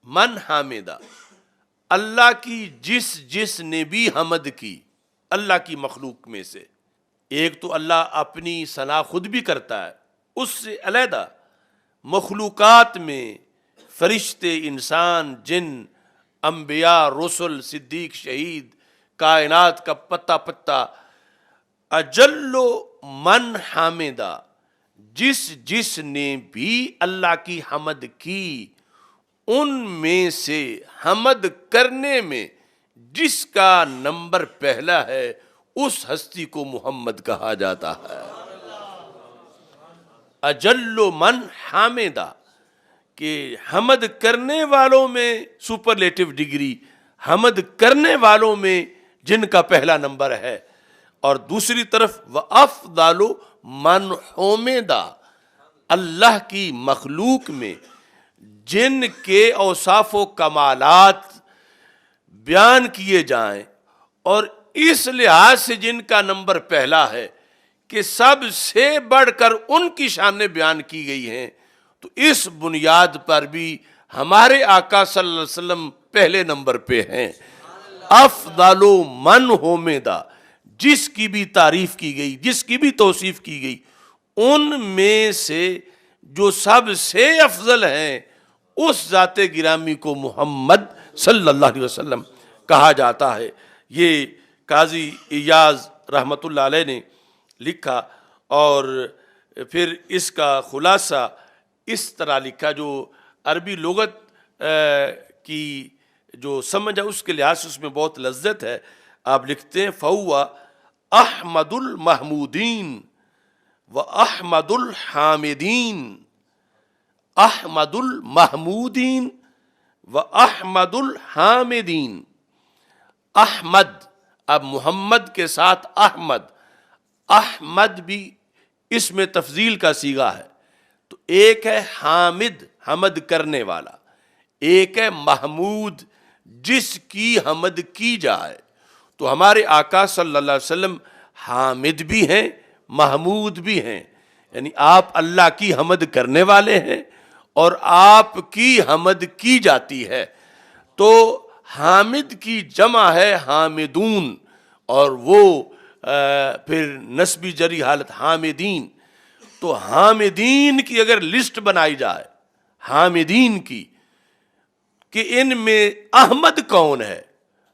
من حامدہ، اللہ کی جس نے بھی حمد کی، اللہ کی مخلوق میں سے، ایک تو اللہ اپنی ثنا خود بھی کرتا ہے، اس سے علیحدہ مخلوقات میں فرشتے، انسان، جن، انبیاء، رسل، صدیق، شہید، کائنات کا پتہ پتہ، اجل من حامدہ، جس نے بھی اللہ کی حمد کی، ان میں سے حمد کرنے میں جس کا نمبر پہلا ہے اس ہستی کو محمد کہا جاتا ہے۔ اجل من حامدہ، کہ حمد کرنے والوں میں سپرلیٹو ڈگری، حمد کرنے والوں میں جن کا پہلا نمبر ہے، اور دوسری طرف وَأَفْضَلُ مَنْ حُمِدَ، اللہ کی مخلوق میں جن کے اوصاف و کمالات بیان کیے جائیں اور اس لحاظ سے جن کا نمبر پہلا ہے کہ سب سے بڑھ کر ان کی شانیں بیان کی گئی ہیں، تو اس بنیاد پر بھی ہمارے آقا صلی اللہ علیہ وسلم پہلے نمبر پہ ہیں۔ افضل من حمدہ، جس کی بھی تعریف کی گئی، جس کی بھی توصیف کی گئی، ان میں سے جو سب سے افضل ہیں اس ذات گرامی کو محمد صلی اللہ علیہ وسلم کہا جاتا ہے۔ یہ قاضی ایاز رحمۃ اللہ علیہ نے لکھا، اور پھر اس کا خلاصہ اس طرح لکھا، جو عربی لغت کی جو سمجھ ہے اس کے لحاظ سے اس میں بہت لذت ہے۔ آپ لکھتے ہیں فَهُوَ احمد المحمودین و احمد الحامدین، احمد المحمودین و احمد الحامدین۔ احمد، اب محمد کے ساتھ احمد، احمد بھی اس میں تفضیل کا صیغہ ہے، تو ایک ہے حامد، حمد کرنے والا، ایک ہے محمود جس کی حمد کی جائے۔ تو ہمارے آقا صلی اللہ علیہ وسلم حامد بھی ہیں، محمود بھی ہیں، یعنی آپ اللہ کی حمد کرنے والے ہیں اور آپ کی حمد کی جاتی ہے۔ تو حامد کی جمع ہے حامدون، اور وہ پھر نسبی جری حالت حامدین۔ تو حامدین کی اگر لسٹ بنائی جائے، حامدین کی، کہ ان میں احمد کون ہے،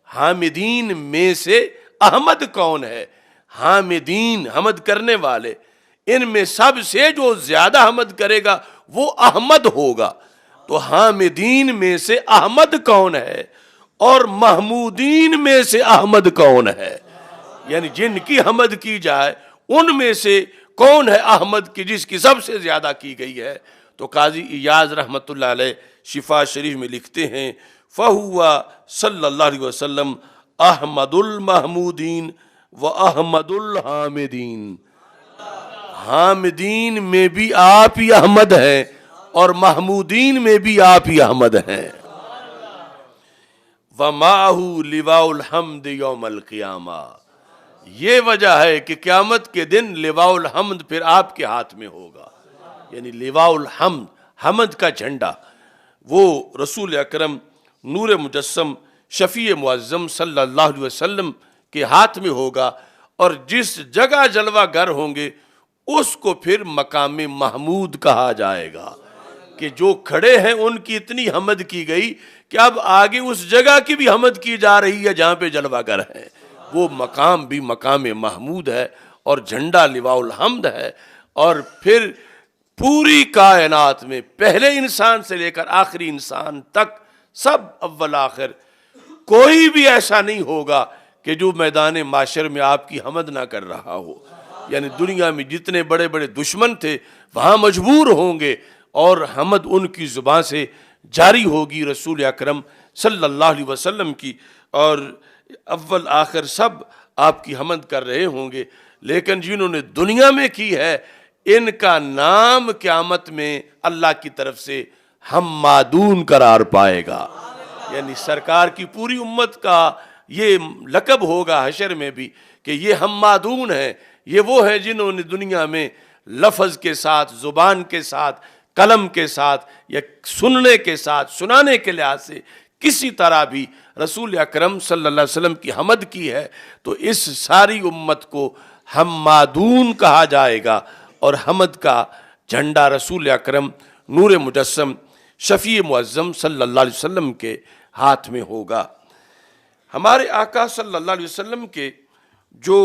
حامدین میں سے احمد کون ہے؟ حامدین، حمد کرنے والے، ان میں سب سے جو زیادہ حمد کرے گا وہ احمد ہوگا۔ تو حامدین میں سے احمد کون ہے اور محمودین میں سے احمد کون ہے؟ یعنی جن کی حمد کی جائے ان میں سے کون ہے احمد کی جس کی سب سے زیادہ کی گئی ہے؟ تو قاضی ایاز رحمۃ اللہ علیہ شفا شریف میں لکھتے ہیں فہو صلی اللہ علیہ وسلم احمد المحمودین و احمد الحامدین، حامدین میں بھی آپ ہی احمد ہیں اور محمودین میں بھی آپ ہی احمد ہیں۔ وَمَعَهُ لِوَاءُ الْحَمْدِ يَوْمَ الْقِيَامَةِ، یہ وجہ ہے کہ قیامت کے دن لواء الحمد پھر آپ کے ہاتھ میں ہوگا، یعنی لواء الحمد، حمد کا جھنڈا، وہ رسول اکرم نور مجسم شفیع معظم صلی اللہ علیہ وسلم کے ہاتھ میں ہوگا، اور جس جگہ جلوہ گر ہوں گے اس کو پھر مقام محمود کہا جائے گا، کہ جو کھڑے ہیں ان کی اتنی حمد کی گئی کہ اب آگے اس جگہ کی بھی حمد کی جا رہی ہے جہاں پہ جلوہ گر ہے، وہ مقام بھی مقام محمود ہے اور جھنڈا لواء الحمد ہے۔ اور پھر پوری کائنات میں پہلے انسان سے لے کر آخری انسان تک سب اول آخر کوئی بھی ایسا نہیں ہوگا کہ جو میدان معاشر میں آپ کی حمد نہ کر رہا ہو، یعنی دنیا میں جتنے بڑے بڑے دشمن تھے وہاں مجبور ہوں گے اور حمد ان کی زبان سے جاری ہوگی رسول اکرم صلی اللہ علیہ وسلم کی، اور اول آخر سب آپ کی حمد کر رہے ہوں گے، لیکن جنہوں نے دنیا میں کی ہے ان کا نام قیامت میں اللہ کی طرف سے حمادون قرار پائے گا، یعنی سرکار کی پوری امت کا یہ لقب ہوگا حشر میں بھی کہ یہ حمادون ہیں، یہ وہ ہیں جنہوں نے دنیا میں لفظ کے ساتھ، زبان کے ساتھ، قلم کے ساتھ یا سننے کے ساتھ، سنانے کے لحاظ سے کسی طرح بھی رسول اکرم صلی اللہ علیہ وسلم کی حمد کی ہے، تو اس ساری امت کو حمادون کہا جائے گا، اور حمد کا جھنڈا رسول اکرم نور مجسم شفیع معظم صلی اللہ علیہ وسلم کے ہاتھ میں ہوگا۔ ہمارے آقا صلی اللہ علیہ وسلم کے جو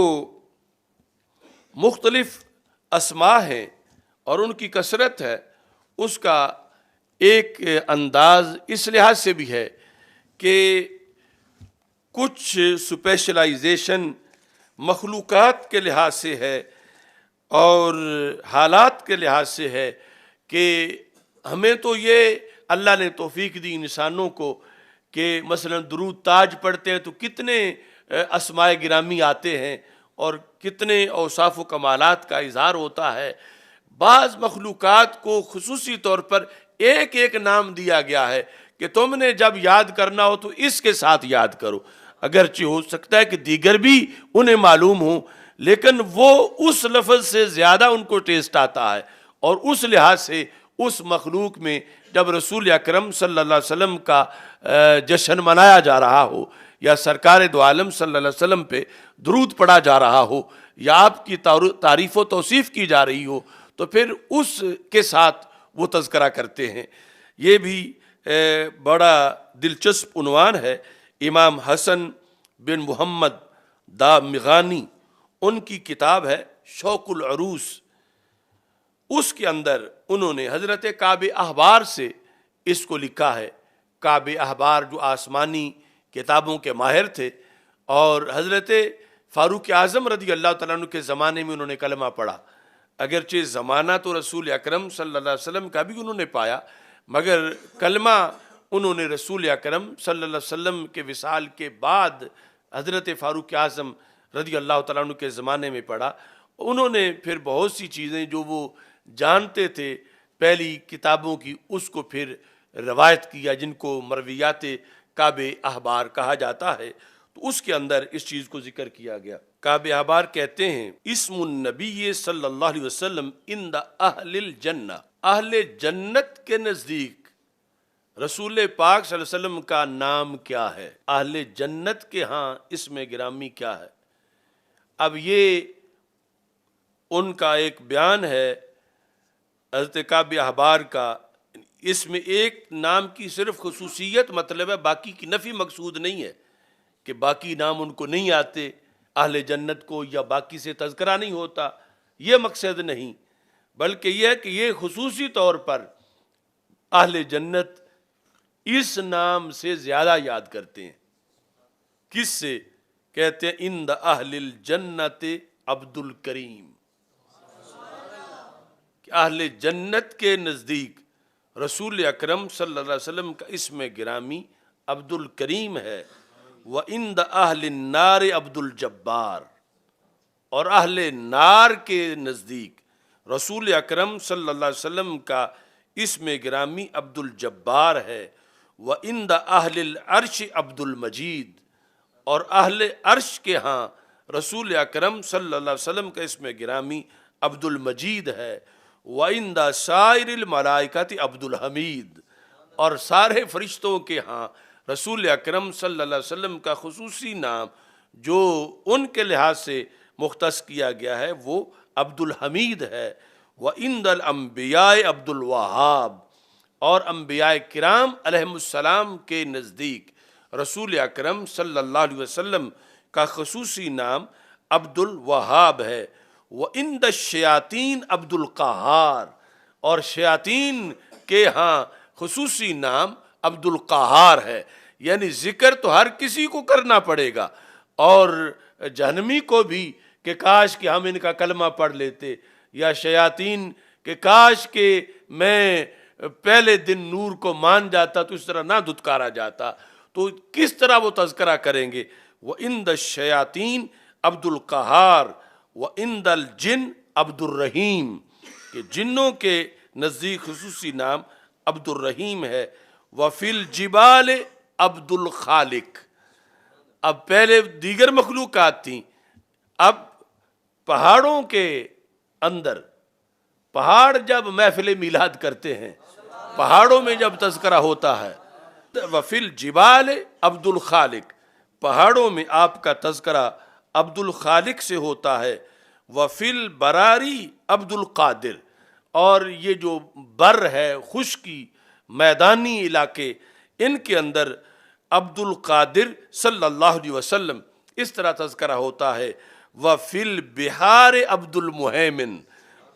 مختلف اسماء ہیں اور ان کی کثرت ہے، اس کا ایک انداز اس لحاظ سے بھی ہے کہ کچھ سپیشلائزیشن مخلوقات کے لحاظ سے ہے اور حالات کے لحاظ سے ہے، کہ ہمیں تو یہ اللہ نے توفیق دی انسانوں کو کہ مثلا درود تاج پڑھتے ہیں تو کتنے اسماء گرامی آتے ہیں اور کتنے اوصاف و کمالات کا اظہار ہوتا ہے۔ بعض مخلوقات کو خصوصی طور پر ایک ایک نام دیا گیا ہے کہ تم نے جب یاد کرنا ہو تو اس کے ساتھ یاد کرو، اگرچہ ہو سکتا ہے کہ دیگر بھی انہیں معلوم ہوں، لیکن وہ اس لفظ سے زیادہ ان کو ٹیسٹ آتا ہے، اور اس لحاظ سے اس مخلوق میں جب رسول اکرم صلی اللہ علیہ وسلم کا جشن منایا جا رہا ہو یا سرکار دو عالم صلی اللہ علیہ وسلم پہ درود پڑھا جا رہا ہو یا آپ کی تعریف و توصیف کی جا رہی ہو، تو پھر اس کے ساتھ وہ تذکرہ کرتے ہیں۔ یہ بھی بڑا دلچسپ عنوان ہے۔ امام حسن بن محمد دامغانی، ان کی کتاب ہے شوق العروس، اس کے اندر انہوں نے حضرت کعب احبار سے اس کو لکھا ہے۔ کعب احبار جو آسمانی کتابوں کے ماہر تھے، اور حضرت فاروق اعظم رضی اللہ تعالیٰ عنہ کے زمانے میں انہوں نے کلمہ پڑھا، اگرچہ زمانہ تو رسول اکرم صلی اللہ علیہ وسلم کا بھی انہوں نے پایا، مگر کلمہ انہوں نے رسول اکرم صلی اللہ علیہ وسلم کے وصال کے بعد حضرت فاروق اعظم رضی اللہ تعالیٰ عنہ کے زمانے میں پڑھا۔ انہوں نے پھر بہت سی چیزیں جو وہ جانتے تھے پہلی کتابوں کی، اس کو پھر روایت کیا، جن کو مرویات کعب احبار کہا جاتا ہے، تو اس کے اندر اس چیز کو ذکر کیا گیا۔ کعب احبار کہتے ہیں اسم النبی صلی اللہ علیہ وسلم عند اہل الجنہ، اہل جنت کے نزدیک رسول پاک صلی اللہ علیہ وسلم کا نام کیا ہے، اہل جنت کے ہاں اسم گرامی کیا ہے۔ اب یہ ان کا ایک بیان ہے حضرت کعب احبار کا، اس میں ایک نام کی صرف خصوصیت مطلب ہے، باقی کی نفی مقصود نہیں ہے کہ باقی نام ان کو نہیں آتے، اہل جنت کو یا باقی سے تذکرہ نہیں ہوتا، یہ مقصد نہیں، بلکہ یہ ہے کہ یہ خصوصی طور پر اہل جنت اس نام سے زیادہ یاد کرتے ہیں۔ کس سے؟ کہتے ہیں عند اہل الجنت عبد الکریم، کہ اہل جنت کے نزدیک رسول اکرم صلی اللہ علیہ وسلم کا اسم گرامی عبد الکریم ہے۔ وعند اہل النار عبد الجبار، اور اہل نار کے نزدیک رسول اکرم صلی اللہ علیہ وسلم کا اسم گرامی عبد الجبار ہے۔ وعند اہل العرش عبد المجید، اور اہل عرش کے ہاں رسول اکرم صلی اللہ علیہ وسلم کا اسم گرامی عبد المجید ہے۔ وعند سائر الملائکۃ عبد الحمید، اور سارے فرشتوں کے ہاں رسول اکرم صلی اللہ علیہ وسلم کا خصوصی نام جو ان کے لحاظ سے مختص کیا گیا ہے وہ عبد الحمید ہے۔ وعند الانبیاء عبد الوہاب، اور انبیاء کرام علیہم السلام کے نزدیک رسول اکرم صلی اللہ علیہ وسلم کا خصوصی نام عبد الوہاب ہے۔ وعند الشیاطین عبد القہار، اور شیاطین کے ہاں خصوصی نام عبد القہار ہے۔ یعنی ذکر تو ہر کسی کو کرنا پڑے گا، اور جہنمی کو بھی کہ کاش کہ ہم ان کا کلمہ پڑھ لیتے، یا شیاطین کہ کاش کہ میں پہلے دن نور کو مان جاتا تو اس طرح نہ دھتکارا جاتا، تو کس طرح وہ تذکرہ کریں گے؟ وعند الشیاطین عبد القہار وعند الجن عبد الرحیم، کہ جنوں کے نزدیک خصوصی نام عبد الرحیم ہے۔ وفی الجبال عبد الخالق، اب پہلے دیگر مخلوقات تھیں، اب پہاڑوں کے اندر، پہاڑ جب محفل میلاد کرتے ہیں، پہاڑوں میں جب تذکرہ ہوتا ہے، وفی الجبال عبد الخالق، پہاڑوں میں آپ کا تذکرہ عبد الخالق سے ہوتا ہے۔ وفی البراری عبد القادر، اور یہ جو بر ہے، خشکی میدانی علاقے، ان کے اندر عبد القادر صلی اللہ علیہ وسلم اس طرح تذکرہ ہوتا ہے۔ وفی البحار عبد المہیمن،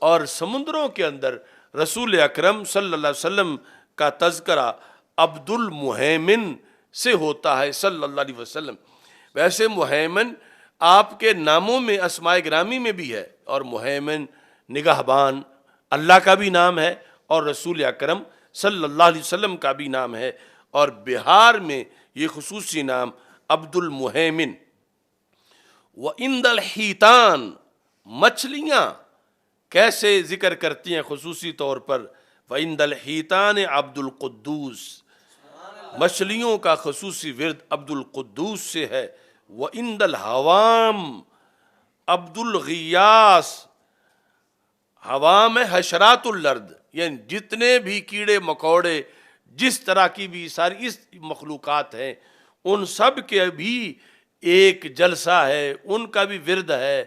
اور سمندروں کے اندر رسول اکرم صلی اللہ علیہ وسلم کا تذکرہ عبد المہیمن سے ہوتا ہے صلی اللہ علیہ وسلم۔ ویسے مہیمن آپ کے ناموں میں اسماء گرامی میں بھی ہے، اور مہیمن نگہبان اللہ کا بھی نام ہے، اور رسول اکرم صلی اللہ علیہ وسلم کا بھی نام ہے، اور بہار میں یہ خصوصی نام عبد المہیمن۔ وعند الحیتان، مچھلیاں کیسے ذکر کرتی ہیں خصوصی طور پر؟ وعند الحیتان عبد القدوس، مچھلیوں کا خصوصی ورد عبد القدوس سے ہے۔ وعند الحوام عبد الغیاس، حوام ہے حشرات الارض، یعنی جتنے بھی کیڑے مکوڑے، جس طرح کی بھی ساری اس مخلوقات ہیں، ان سب کے بھی ایک جلسہ ہے، ان کا بھی ورد ہے،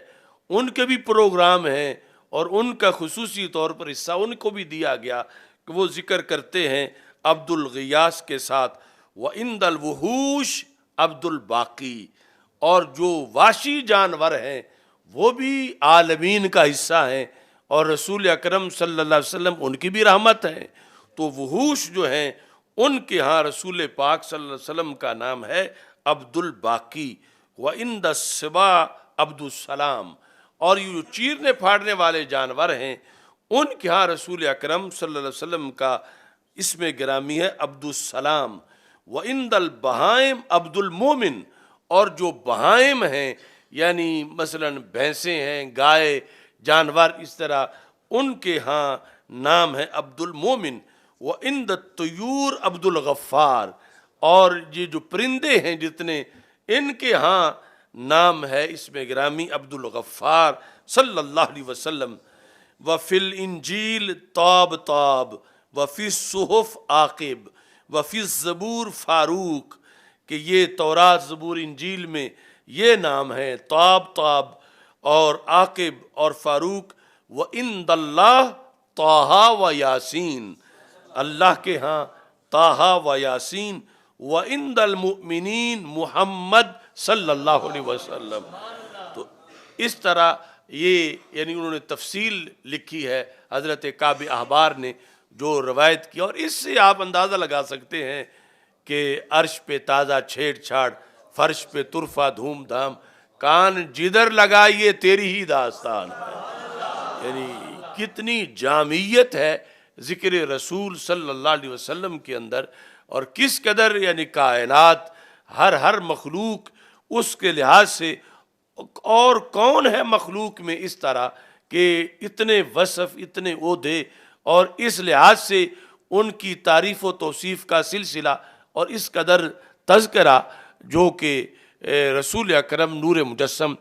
ان کے بھی پروگرام ہیں، اور ان کا خصوصی طور پر حصہ ان کو بھی دیا گیا کہ وہ ذکر کرتے ہیں عبد الغیاس کے ساتھ۔ وعند الوحوش عبد الباقی، اور جو وحشی جانور ہیں وہ بھی عالمین کا حصہ ہیں، اور رسول اکرم صلی اللہ علیہ وسلم ان کی بھی رحمت ہے، تو وحوش جو ہیں ان کے ہاں رسول پاک صلی اللہ علیہ وسلم کا نام ہے عبد الباقی۔ وعند السباع عبد السلام، اور یہ جو چیرنے پھاڑنے والے جانور ہیں ان کے ہاں رسول اکرم صلی اللہ علیہ وسلم کا اسم گرامی ہے عبد السلام۔ وعند البہائم عبد المومن، اور جو بہائم ہیں یعنی مثلا بھینسیں ہیں، گائے، جانور اس طرح، ان کے ہاں نام ہے عبد المومن۔ وعند الطیور عبد الغفار، اور یہ جو پرندے ہیں جتنے، ان کے ہاں نام ہے اسم گرامی عبد الغفار صلی اللہ علیہ وسلم۔ وفی الانجیل طاب طاب، وفی الصحف عاقب، وفی الزبور فاروق، کہ یہ تورات زبور انجیل میں یہ نام ہے طاب طاب اور عاقب اور فاروق۔ وعند اللہ طٰہٰ و یاسین، اللہ کے ہاں طٰہٰ و یاسین۔ وعند المؤمنین محمد صلی اللہ علیہ وسلم، اس طرح یہ یعنی انہوں نے تفصیل لکھی ہے حضرت کعب احبار نے جو روایت کی، اور اس سے آپ اندازہ لگا سکتے ہیں کہ عرش پہ تازہ چھیڑ چھاڑ، فرش پہ طرفہ دھوم دھام، کان جدھر لگائیے تیری ہی داستان ہے۔ یعنی کتنی جامعیت ہے ذکر رسول صلی اللہ علیہ وسلم کے اندر، اور کس قدر یعنی کائنات ہر مخلوق اس کے لحاظ سے، اور کون ہے مخلوق میں اس طرح کہ اتنے وصف، اتنے عہدے، اور اس لحاظ سے ان کی تعریف و توصیف کا سلسلہ اور اس قدر تذکرہ جو کہ رسول اکرم نور مجسم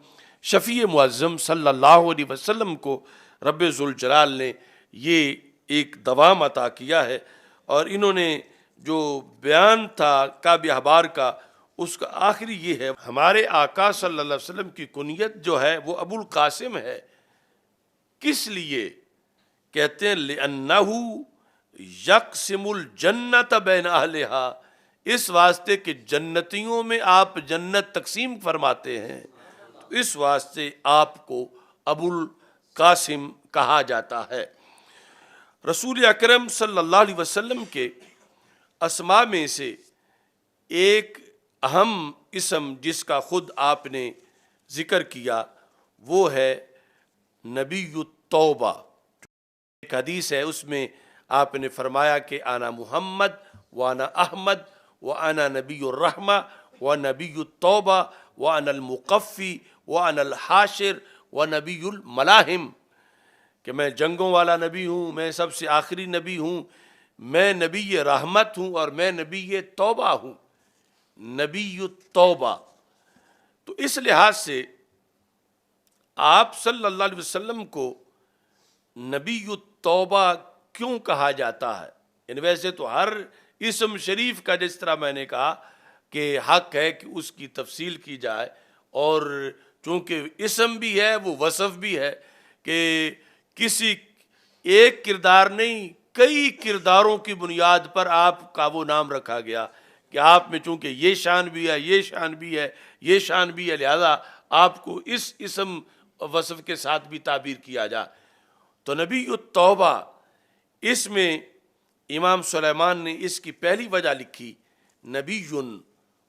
شفیع معظم صلی اللہ علیہ وسلم کو رب ذوالجلال نے یہ ایک دوام عطا کیا ہے۔ اور انہوں نے جو بیان تھا کعب احبار کا، اس کا آخری یہ ہے، ہمارے آقا صلی اللہ علیہ وسلم کی کنیت جو ہے وہ ابو القاسم ہے۔ کس لیے کہتے ہیں؟ لِأَنَّهُ يَقْسِمُ الْجَنَّةَ بَيْنَ أَهْلِهَا، اس واسطے کہ جنتیوں میں آپ جنت تقسیم فرماتے ہیں، تو اس واسطے آپ کو ابو القاسم کہا جاتا ہے۔ رسول اکرم صلی اللہ علیہ وسلم کے اسماء میں سے ایک اہم اسم جس کا خود آپ نے ذکر کیا وہ ہے نبی التوبہ۔ ایک حدیث ہے، اس میں آپ نے فرمایا کہ انا محمد وانا احمد وانا نبی الرحمہ ونبی التوبہ وانا المقفی وانا الحاشر ونبی الملاحم، کہ میں جنگوں والا نبی ہوں، میں سب سے آخری نبی ہوں، میں نبی رحمت ہوں، اور میں نبی توبہ ہوں، نبی التوبہ۔ تو اس لحاظ سے آپ صلی اللہ علیہ وسلم کو نبی التوبہ کیوں کہا جاتا ہے؟ یعنی ویسے تو ہر اسم شریف کا جس طرح میں نے کہا کہ حق ہے کہ اس کی تفصیل کی جائے، اور چونکہ اسم بھی ہے وہ وصف بھی ہے، کہ کسی ایک کردار نہیں کئی کرداروں کی بنیاد پر آپ کا وہ نام رکھا گیا کہ آپ میں چونکہ یہ شان بھی ہے، یہ شان بھی ہے، یہ شان بھی ہے، لہذا آپ کو اس اسم وصف کے ساتھ بھی تعبیر کیا جائے۔ تو نبی التوبہ، اس میں امام سلیمان نے اس کی پہلی وجہ لکھی، نبی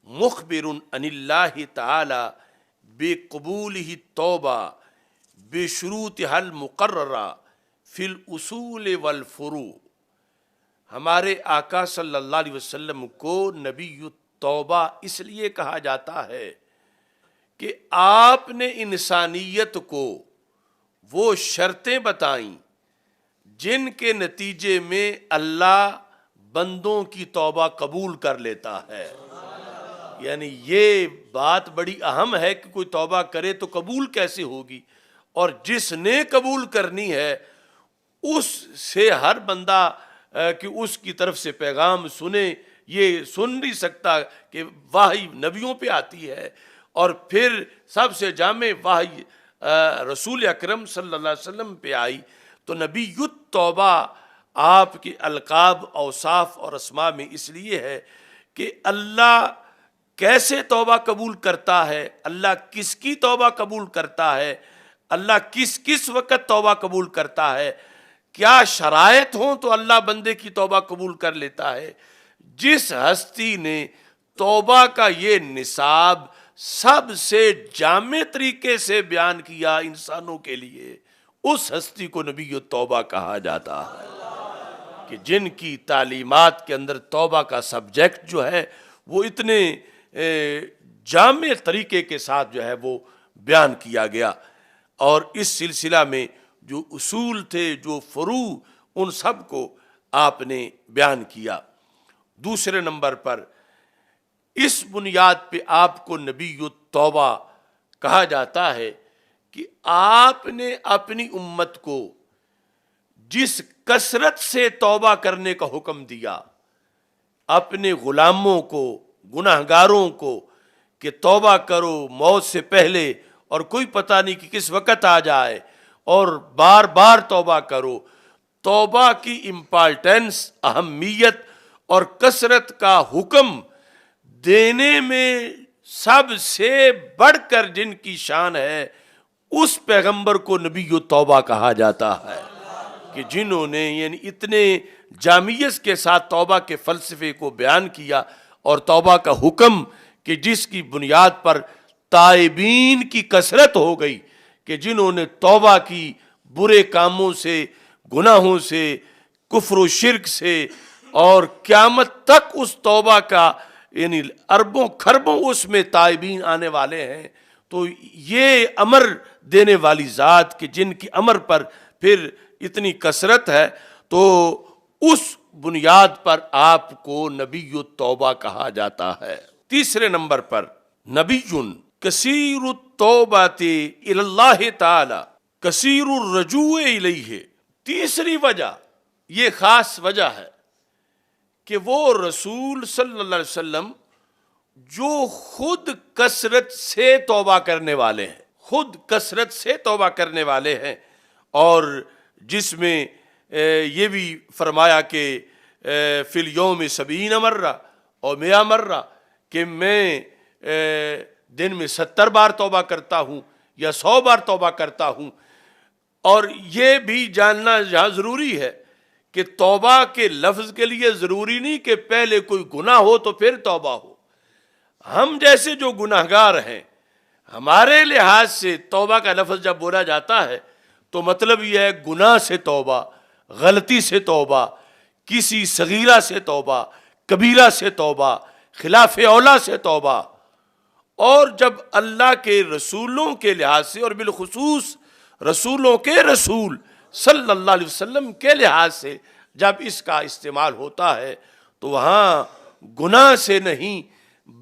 مخبر عن اللہ تعالی بقبولہ التوبہ بشروطہا المقررہ فی الاصول والفروع۔ ہمارے آقا صلی اللہ علیہ وسلم کو نبی التوبہ اس لیے کہا جاتا ہے کہ آپ نے انسانیت کو وہ شرطیں بتائیں جن کے نتیجے میں اللہ بندوں کی توبہ قبول کر لیتا ہے۔ یعنی یہ بات بڑی اہم ہے کہ کوئی توبہ کرے تو قبول کیسے ہوگی، اور جس نے قبول کرنی ہے اس سے ہر بندہ کہ اس کی طرف سے پیغام سنے، یہ سن نہیں سکتا کہ وحی نبیوں پہ آتی ہے، اور پھر سب سے جامع وحی رسول اکرم صلی اللہ علیہ وسلم پہ آئی۔ تو نبی التوبہ آپ کے القاب، اوصاف اور اسماء میں اس لیے ہے کہ اللہ کیسے توبہ قبول کرتا ہے، اللہ کس کی توبہ قبول کرتا ہے، اللہ کس کس وقت توبہ قبول کرتا ہے، کیا شرائط ہوں تو اللہ بندے کی توبہ قبول کر لیتا ہے۔ جس ہستی نے توبہ کا یہ نصاب سب سے جامع طریقے سے بیان کیا انسانوں کے لیے، اس ہستی کو نبی التوبہ کہا جاتا ہے، کہ جن کی تعلیمات کے اندر توبہ کا سبجیکٹ جو ہے وہ اتنے جامع طریقے کے ساتھ جو ہے وہ بیان کیا گیا، اور اس سلسلہ میں جو اصول تھے، جو فروع، ان سب کو آپ نے بیان کیا۔ دوسرے نمبر پر اس بنیاد پہ آپ کو نبی التوبہ کہا جاتا ہے کہ آپ نے اپنی امت کو جس کثرت سے توبہ کرنے کا حکم دیا، اپنے غلاموں کو، گناہگاروں کو، کہ توبہ کرو موت سے پہلے، اور کوئی پتہ نہیں کہ کس وقت آ جائے، اور بار بار توبہ کرو۔ توبہ کی امپارٹنس، اہمیت اور کثرت کا حکم دینے میں سب سے بڑھ کر جن کی شان ہے اس پیغمبر کو نبی توبہ کہا جاتا ہے کہ جنہوں نے یعنی اتنے جامعیت کے ساتھ توبہ کے فلسفے کو بیان کیا اور توبہ کا حکم کہ جس کی بنیاد پر تائبین کی کثرت ہو گئی کہ جنہوں نے توبہ کی برے کاموں سے، گناہوں سے، کفر و شرک سے، اور قیامت تک اس توبہ کا یعنی اربوں کھربوں اس میں تائبین آنے والے ہیں. تو یہ امر دینے والی ذات کہ جن کی امر پر پھر اتنی کثرت ہے، تو اس بنیاد پر آپ کو نبی التوبہ کہا جاتا ہے. تیسرے نمبر پر نبی کثیر التوبۃ الی اللہ تعالی کثیر الرجوع الیہ. تیسری وجہ، یہ خاص وجہ ہے کہ وہ رسول صلی اللہ علیہ وسلم جو خود کثرت سے توبہ کرنے والے ہیں، خود کثرت سے توبہ کرنے والے ہیں، اور جس میں یہ بھی فرمایا کہ فی الیوم 70 مرہ اور 100 مرہ، کہ میں دن میں 70 بار توبہ کرتا ہوں یا 100 بار توبہ کرتا ہوں. اور یہ بھی جاننا یہاں ضروری ہے کہ توبہ کے لفظ کے لیے ضروری نہیں کہ پہلے کوئی گناہ ہو تو پھر توبہ ہو. ہم جیسے جو گناہگار ہیں، ہمارے لحاظ سے توبہ کا لفظ جب بولا جاتا ہے تو مطلب یہ ہے گناہ سے توبہ، غلطی سے توبہ، کسی صغیرہ سے توبہ، کبیرہ سے توبہ، خلاف اولا سے توبہ. اور جب اللہ کے رسولوں کے لحاظ سے، اور بالخصوص رسولوں کے رسول صلی اللہ علیہ وسلم کے لحاظ سے جب اس کا استعمال ہوتا ہے تو وہاں گناہ سے نہیں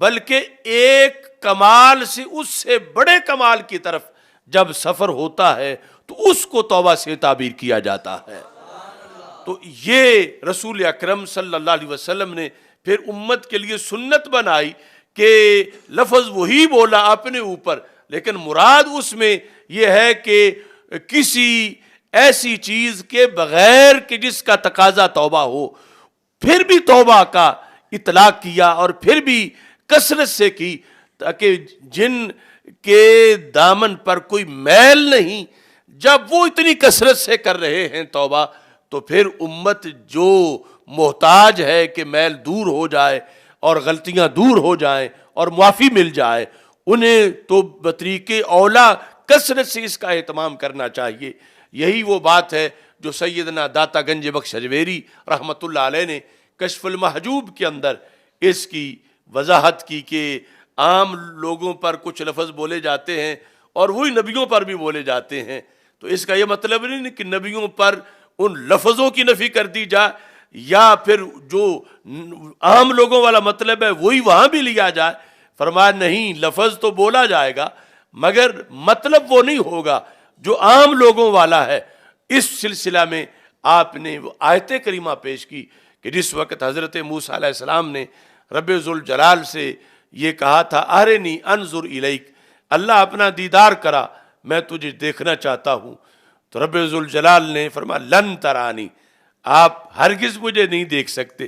بلکہ ایک کمال سے اس سے بڑے کمال کی طرف جب سفر ہوتا ہے تو اس کو توبہ سے تعبیر کیا جاتا ہے. تو یہ رسول اکرم صلی اللہ علیہ وسلم نے پھر امت کے لیے سنت بنائی کہ لفظ وہی بولا اپنے اوپر، لیکن مراد اس میں یہ ہے کہ کسی ایسی چیز کے بغیر کہ جس کا تقاضا توبہ ہو، پھر بھی توبہ کا اطلاق کیا، اور پھر بھی کثرت سے کی، تاکہ جن کے دامن پر کوئی میل نہیں، جب وہ اتنی کثرت سے کر رہے ہیں توبہ، تو پھر امت جو محتاج ہے کہ میل دور ہو جائے اور غلطیاں دور ہو جائیں اور معافی مل جائے، انہیں تو بطریق اولا کثرت سے اس کا اہتمام کرنا چاہیے. یہی وہ بات ہے جو سیدنا داتا گنج بخش اجمیری رحمۃ اللہ علیہ نے کشف المحجوب کے اندر اس کی وضاحت کی کہ عام لوگوں پر کچھ لفظ بولے جاتے ہیں اور وہی نبیوں پر بھی بولے جاتے ہیں. تو اس کا یہ مطلب نہیں کہ نبیوں پر ان لفظوں کی نفی کر دی جائے، یا پھر جو عام لوگوں والا مطلب ہے وہی وہاں بھی لیا جائے. فرمایا نہیں، لفظ تو بولا جائے گا مگر مطلب وہ نہیں ہوگا جو عام لوگوں والا ہے. اس سلسلہ میں آپ نے وہ آیت کریمہ پیش کی کہ جس وقت حضرت موسیٰ علیہ السلام نے رب ذوالجلال سے یہ کہا تھا ارنی انظر الیک، اللہ اپنا دیدار کرا، میں تجھے دیکھنا چاہتا ہوں. تو رب ذوالجلال نے فرمایا لن ترانی، آپ ہرگز مجھے نہیں دیکھ سکتے،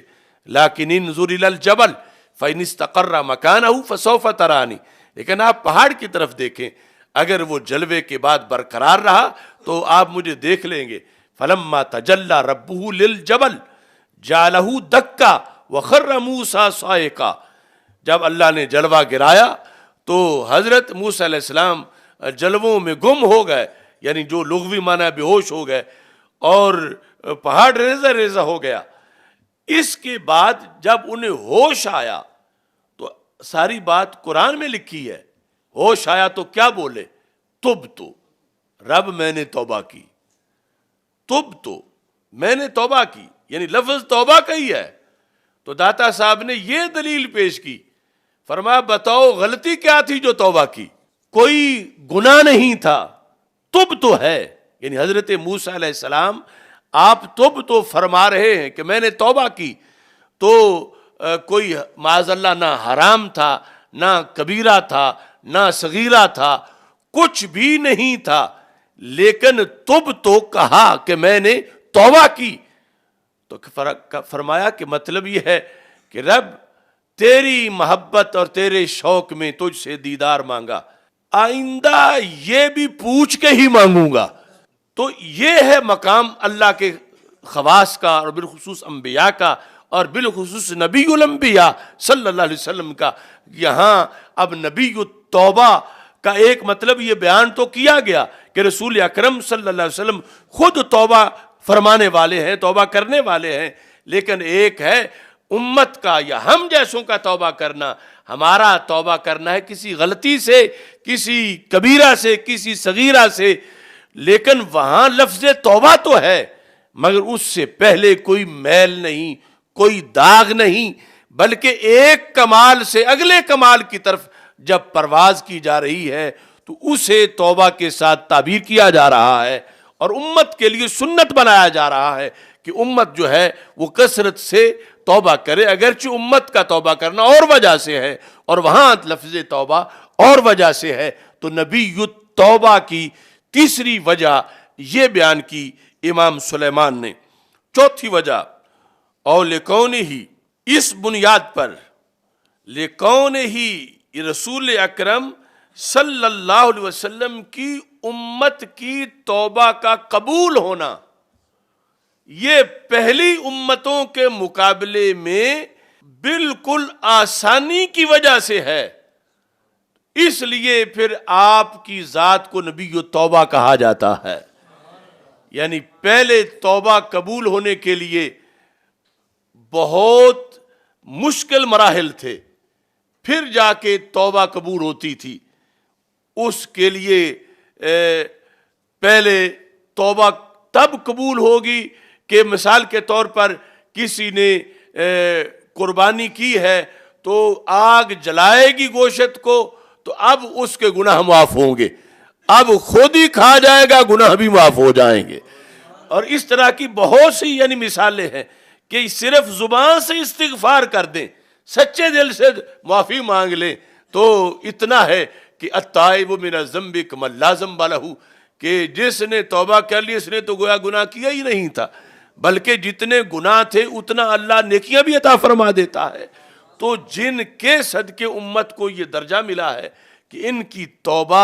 لیکن انظر الی الجبل فإن استقر مکانہ فسوف ترانی، لیکن آپ پہاڑ کی طرف دیکھیں، اگر وہ جلوے کے بعد برقرار رہا تو آپ مجھے دیکھ لیں گے. فلما تجلی ربہ للجبل جعلہ دکا وخر موسیٰ صاعقا، جب اللہ نے جلوہ گرایا تو حضرت موسیٰ علیہ السلام جلووں میں گم ہو گئے، یعنی جو لغوی معنی بے ہوش ہو گئے، اور پہاڑ ریزہ ریزہ ہو گیا. اس کے بعد جب انہیں ہوش آیا تو ساری بات قرآن میں لکھی ہے، ہوش آیا تو کیا بولے؟ تب تو رب میں نے توبہ کی، تب تو میں نے توبہ کی، یعنی لفظ توبہ کا ہی ہے. تو داتا صاحب نے یہ دلیل پیش کی، فرمایا بتاؤ غلطی کیا تھی جو توبہ کی؟ کوئی گناہ نہیں تھا، تب تو ہے. یعنی حضرت موسیٰ علیہ السلام آپ تب تو فرما رہے ہیں کہ میں نے توبہ کی، تو کوئی معاذ اللہ نہ حرام تھا، نہ کبیرہ تھا، نہ صغیرہ تھا، کچھ بھی نہیں تھا، لیکن تب تو کہا کہ میں نے توبہ کی. تو فرمایا کہ مطلب یہ ہے کہ رب تیری محبت اور تیرے شوق میں تجھ سے دیدار مانگا، آئندہ یہ بھی پوچھ کے ہی مانگوں گا۔ تو یہ ہے مقام اللہ کے خواص کا، اور بالخصوص انبیاء کا، اور بالخصوص نبی الانبیاء صلی اللہ علیہ وسلم کا۔ یہاں اب نبی التوبہ کا ایک مطلب یہ بیان تو کیا گیا کہ رسول اکرم صلی اللہ علیہ وسلم خود توبہ فرمانے والے ہیں، توبہ کرنے والے ہیں، لیکن ایک ہے امت کا یا ہم جیسوں کا توبہ کرنا۔ ہمارا توبہ کرنا ہے کسی غلطی سے، کسی کبیرہ سے، کسی صغیرہ سے، لیکن وہاں لفظ توبہ تو ہے، مگر اس سے پہلے کوئی میل نہیں، کوئی داغ نہیں، بلکہ ایک کمال سے اگلے کمال کی طرف جب پرواز کی جا رہی ہے تو اسے توبہ کے ساتھ تعبیر کیا جا رہا ہے، اور امت کے لیے سنت بنایا جا رہا ہے کہ امت جو ہے وہ کثرت سے توبہ کرے، اگرچہ امت کا توبہ کرنا اور وجہ سے ہے اور وہاں لفظ توبہ اور وجہ سے ہے۔ تو نبی التوبہ کی تیسری وجہ یہ بیان کی امام سلیمان نے۔ چوتھی وجہ، اور لکون ہی، اس بنیاد پر لکون ہی رسول اکرم صلی اللہ علیہ وسلم کی امت کی توبہ کا قبول ہونا یہ پہلی امتوں کے مقابلے میں بالکل آسانی کی وجہ سے ہے، اس لیے پھر آپ کی ذات کو نبی توبہ کہا جاتا ہے۔ یعنی پہلے توبہ قبول ہونے کے لیے بہت مشکل مراحل تھے، پھر جا کے توبہ قبول ہوتی تھی۔ اس کے لیے پہلے توبہ تب قبول ہوگی کہ مثال کے طور پر کسی نے قربانی کی ہے تو آگ جلائے گی گوشت کو، تو اب اس کے گناہ معاف ہوں گے، اب خود ہی کھا جائے گا، گناہ بھی معاف ہو جائیں گے۔ اور اس طرح کی بہت سی یعنی مثالیں ہیں کہ صرف زبان سے استغفار کر دیں، سچے دل سے معافی مانگ لیں، تو اتنا ہے کہ التائب من الذنب کمن لا ذنب لہ، کہ جس نے توبہ کر لی اس نے تو گویا گناہ کیا ہی نہیں تھا، بلکہ جتنے گناہ تھے اتنا اللہ نیکیاں بھی عطا فرما دیتا ہے۔ تو جن کے صدقے امت کو یہ درجہ ملا ہے کہ ان کی توبہ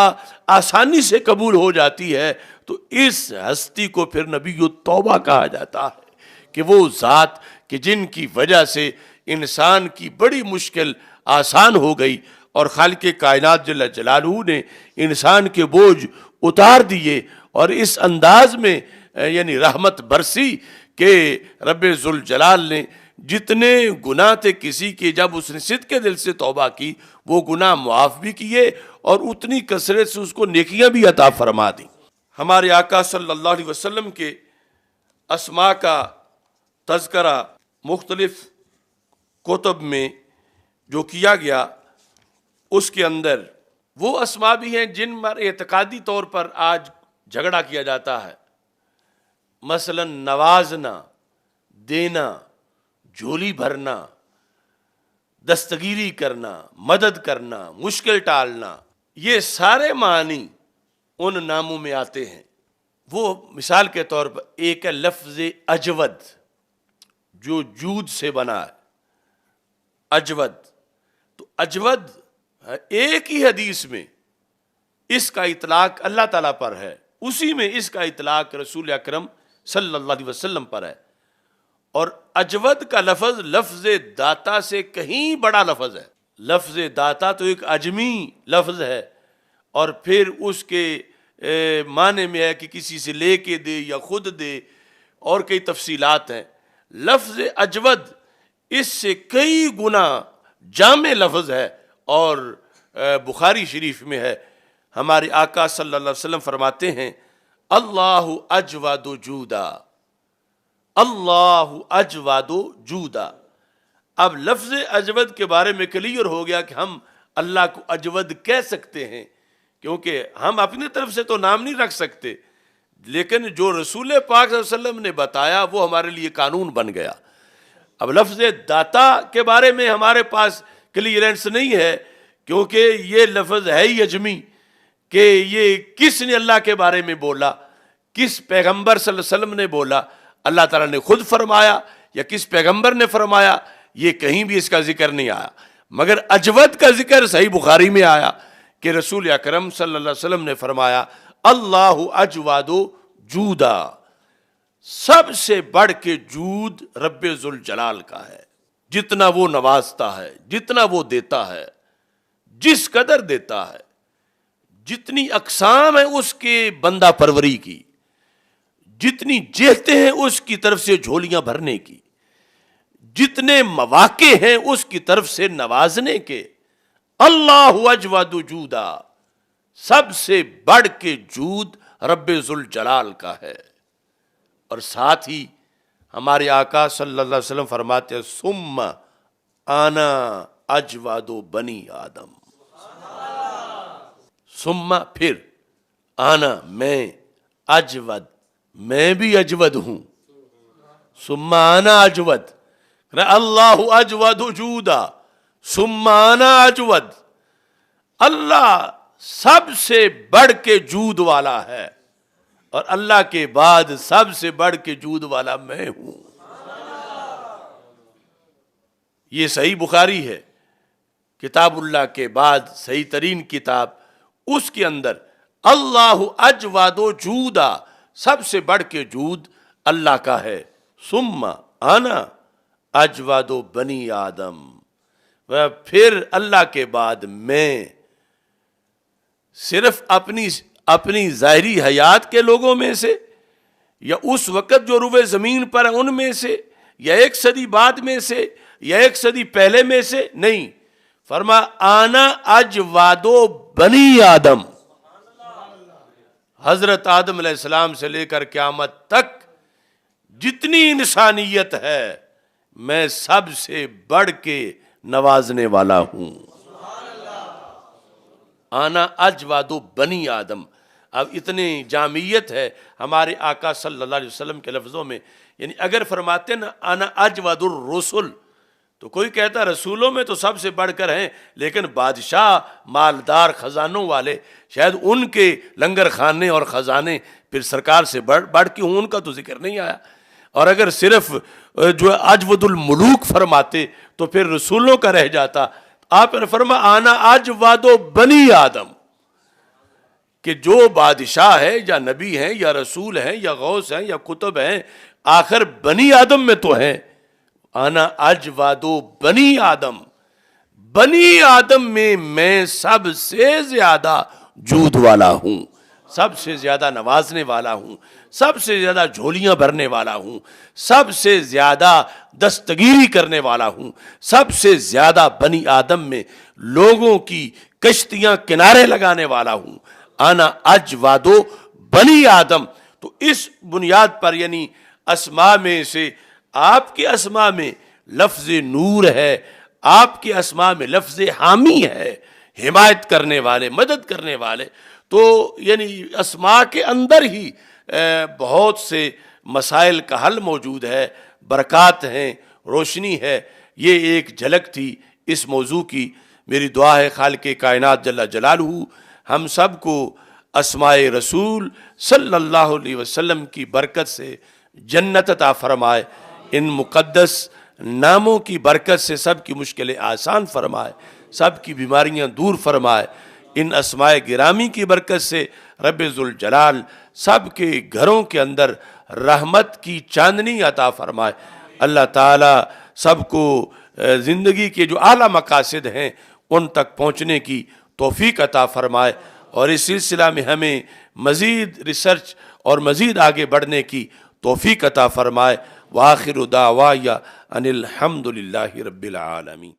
آسانی سے قبول ہو جاتی ہے، تو اس ہستی کو پھر نبی التوبہ کہا جاتا ہے کہ وہ ذات کہ جن کی وجہ سے انسان کی بڑی مشکل آسان ہو گئی، اور خالق کائنات جل جلالہ نے انسان کے بوجھ اتار دیے، اور اس انداز میں یعنی رحمت برسی کہ رب ذوالجلال نے جتنے گناہ تھے کسی کے، جب اس نے صدق کے دل سے توبہ کی وہ گناہ معاف بھی کیے، اور اتنی کثرت سے اس کو نیکیاں بھی عطا فرما دی۔ ہمارے آقا صلی اللہ علیہ وسلم کے اسماء کا تذکرہ مختلف کتب میں جو کیا گیا، اس کے اندر وہ اسماء بھی ہیں جن پر اعتقادی طور پر آج جھگڑا کیا جاتا ہے، مثلا نوازنا، دینا، جھولی بھرنا، دستگیری کرنا، مدد کرنا، مشکل ٹالنا، یہ سارے معنی ان ناموں میں آتے ہیں۔ وہ مثال کے طور پر ایک ہے لفظ اجود، جو جود سے بنا ہے، اجود۔ تو اجود ایک ہی حدیث میں اس کا اطلاق اللہ تعالیٰ پر ہے، اسی میں اس کا اطلاق رسول اکرم صلی اللہ علیہ وسلم پر ہے، اور اجود کا لفظ لفظ داتا سے کہیں بڑا لفظ ہے۔ لفظ داتا تو ایک عجمی لفظ ہے، اور پھر اس کے معنی میں ہے کہ کسی سے لے کے دے یا خود دے، اور کئی تفصیلات ہیں۔ لفظ اجود اس سے کئی گنا جامع لفظ ہے، اور بخاری شریف میں ہے، ہمارے آقا صلی اللہ علیہ وسلم فرماتے ہیں اللہ اجود جودا، اللہ اجود جودا۔ اب لفظ اجود کے بارے میں کلیئر ہو گیا کہ ہم اللہ کو اجود کہہ سکتے ہیں، کیونکہ ہم اپنی طرف سے تو نام نہیں رکھ سکتے، لیکن جو رسول پاک صلی اللہ علیہ وسلم نے بتایا وہ ہمارے لیے قانون بن گیا۔ اب لفظ داتا کے بارے میں ہمارے پاس کلیئرنس نہیں ہے، کیونکہ یہ لفظ ہے ہی اجمی کہ یہ کس نے اللہ کے بارے میں بولا، کس پیغمبر صلی اللہ علیہ وسلم نے بولا، اللہ تعالیٰ نے خود فرمایا یا کس پیغمبر نے فرمایا، یہ کہیں بھی اس کا ذکر نہیں آیا۔ مگر اجود کا ذکر صحیح بخاری میں آیا کہ رسول اکرم صلی اللہ علیہ وسلم نے فرمایا اللہ اجود جودا، سب سے بڑھ کے جود رب ذوالجلال کا ہے۔ جتنا وہ نوازتا ہے، جتنا وہ دیتا ہے، جس قدر دیتا ہے، جتنی اقسام ہے اس کے بندہ پروری کی، جتنی جہتیں ہیں اس کی طرف سے جھولیاں بھرنے کی، جتنے مواقع ہیں اس کی طرف سے نوازنے کے، اللہ اجود جودا، سب سے بڑھ کے جود رب ذوالجلال کا ہے۔ اور ساتھ ہی ہمارے آقا صلی اللہ علیہ وسلم فرماتے ہیں ثم انا اجود بنی آدم، ثم پھر، آنا میں، اجود میں بھی اجود ہوں، ثم انا اجود، اللہ اجود جودا ثم انا اجود، اللہ سب سے بڑھ کے جود والا ہے اور اللہ کے بعد سب سے بڑھ کے جود والا میں ہوں۔ یہ صحیح بخاری ہے، کتاب اللہ کے بعد صحیح ترین کتاب، اس کے اندر اللہ اجود جودا، سب سے بڑھ کے جود اللہ کا ہے، ثم انا اجود بنی آدم، پھر اللہ کے بعد میں، صرف اپنی ظاہری حیات کے لوگوں میں سے، یا اس وقت جو روئے زمین پر ہیں ان میں سے، یا ایک صدی بعد میں سے، یا ایک صدی پہلے میں سے نہیں، فرما آنا اجود بنی آدم، حضرت آدم علیہ السلام سے لے کر قیامت تک جتنی انسانیت ہے میں سب سے بڑھ کے نوازنے والا ہوں۔ آنا اجود بنی آدم، اب اتنی جامعیت ہے ہمارے آقا صلی اللہ علیہ وسلم کے لفظوں میں، یعنی اگر فرماتے نا انا اجود الرسل تو کوئی کہتا رسولوں میں تو سب سے بڑھ کر ہیں، لیکن بادشاہ، مالدار، خزانوں والے، شاید ان کے لنگر خانے اور خزانے پھر سرکار سے بڑھ کے ہوں، ان کا تو ذکر نہیں آیا۔ اور اگر صرف جو اجود الملوک فرماتے تو پھر رسولوں کا رہ جاتا۔ آپ نے فرما آنا اجود بنی آدم، کہ جو بادشاہ ہے یا نبی ہیں یا رسول ہیں یا غوث ہیں یا کتب ہیں، آخر بنی آدم میں تو ہیں۔ آنا اجود بنی آدم، بنی آدم میں سب سے زیادہ جود والا ہوں، سب سے زیادہ نوازنے والا ہوں، سب سے زیادہ جھولیاں بھرنے والا ہوں، سب سے زیادہ دستگیری کرنے والا ہوں، سب سے زیادہ بنی آدم میں لوگوں کی کشتیاں کنارے لگانے والا ہوں۔ آنا اجود بنی آدم، تو اس بنیاد پر یعنی اسماء میں سے آپ کے اسماء میں لفظ نور ہے، آپ کے اسماء میں لفظ حامی ہے، حمایت کرنے والے، مدد کرنے والے، تو یعنی اسماء کے اندر ہی بہت سے مسائل کا حل موجود ہے، برکات ہیں، روشنی ہے۔ یہ ایک جھلک تھی اس موضوع کی۔ میری دعا ہے خالق کائنات جل جلالہ ہم سب کو اسماء رسول صلی اللہ علیہ وسلم کی برکت سے جنت عطا فرمائے، ان مقدس ناموں کی برکت سے سب کی مشکلیں آسان فرمائے، سب کی بیماریاں دور فرمائے، ان اسماء گرامی کی برکت سے رب ذوالجلال سب کے گھروں کے اندر رحمت کی چاندنی عطا فرمائے۔ اللہ تعالیٰ سب کو زندگی کے جو اعلیٰ مقاصد ہیں ان تک پہنچنے کی توفیق عطا فرمائے، اور اس سلسلہ میں ہمیں مزید ریسرچ اور مزید آگے بڑھنے کی توفیق عطا فرمائے۔ وآخر دعوایا ان الحمد للہ رب العالمین۔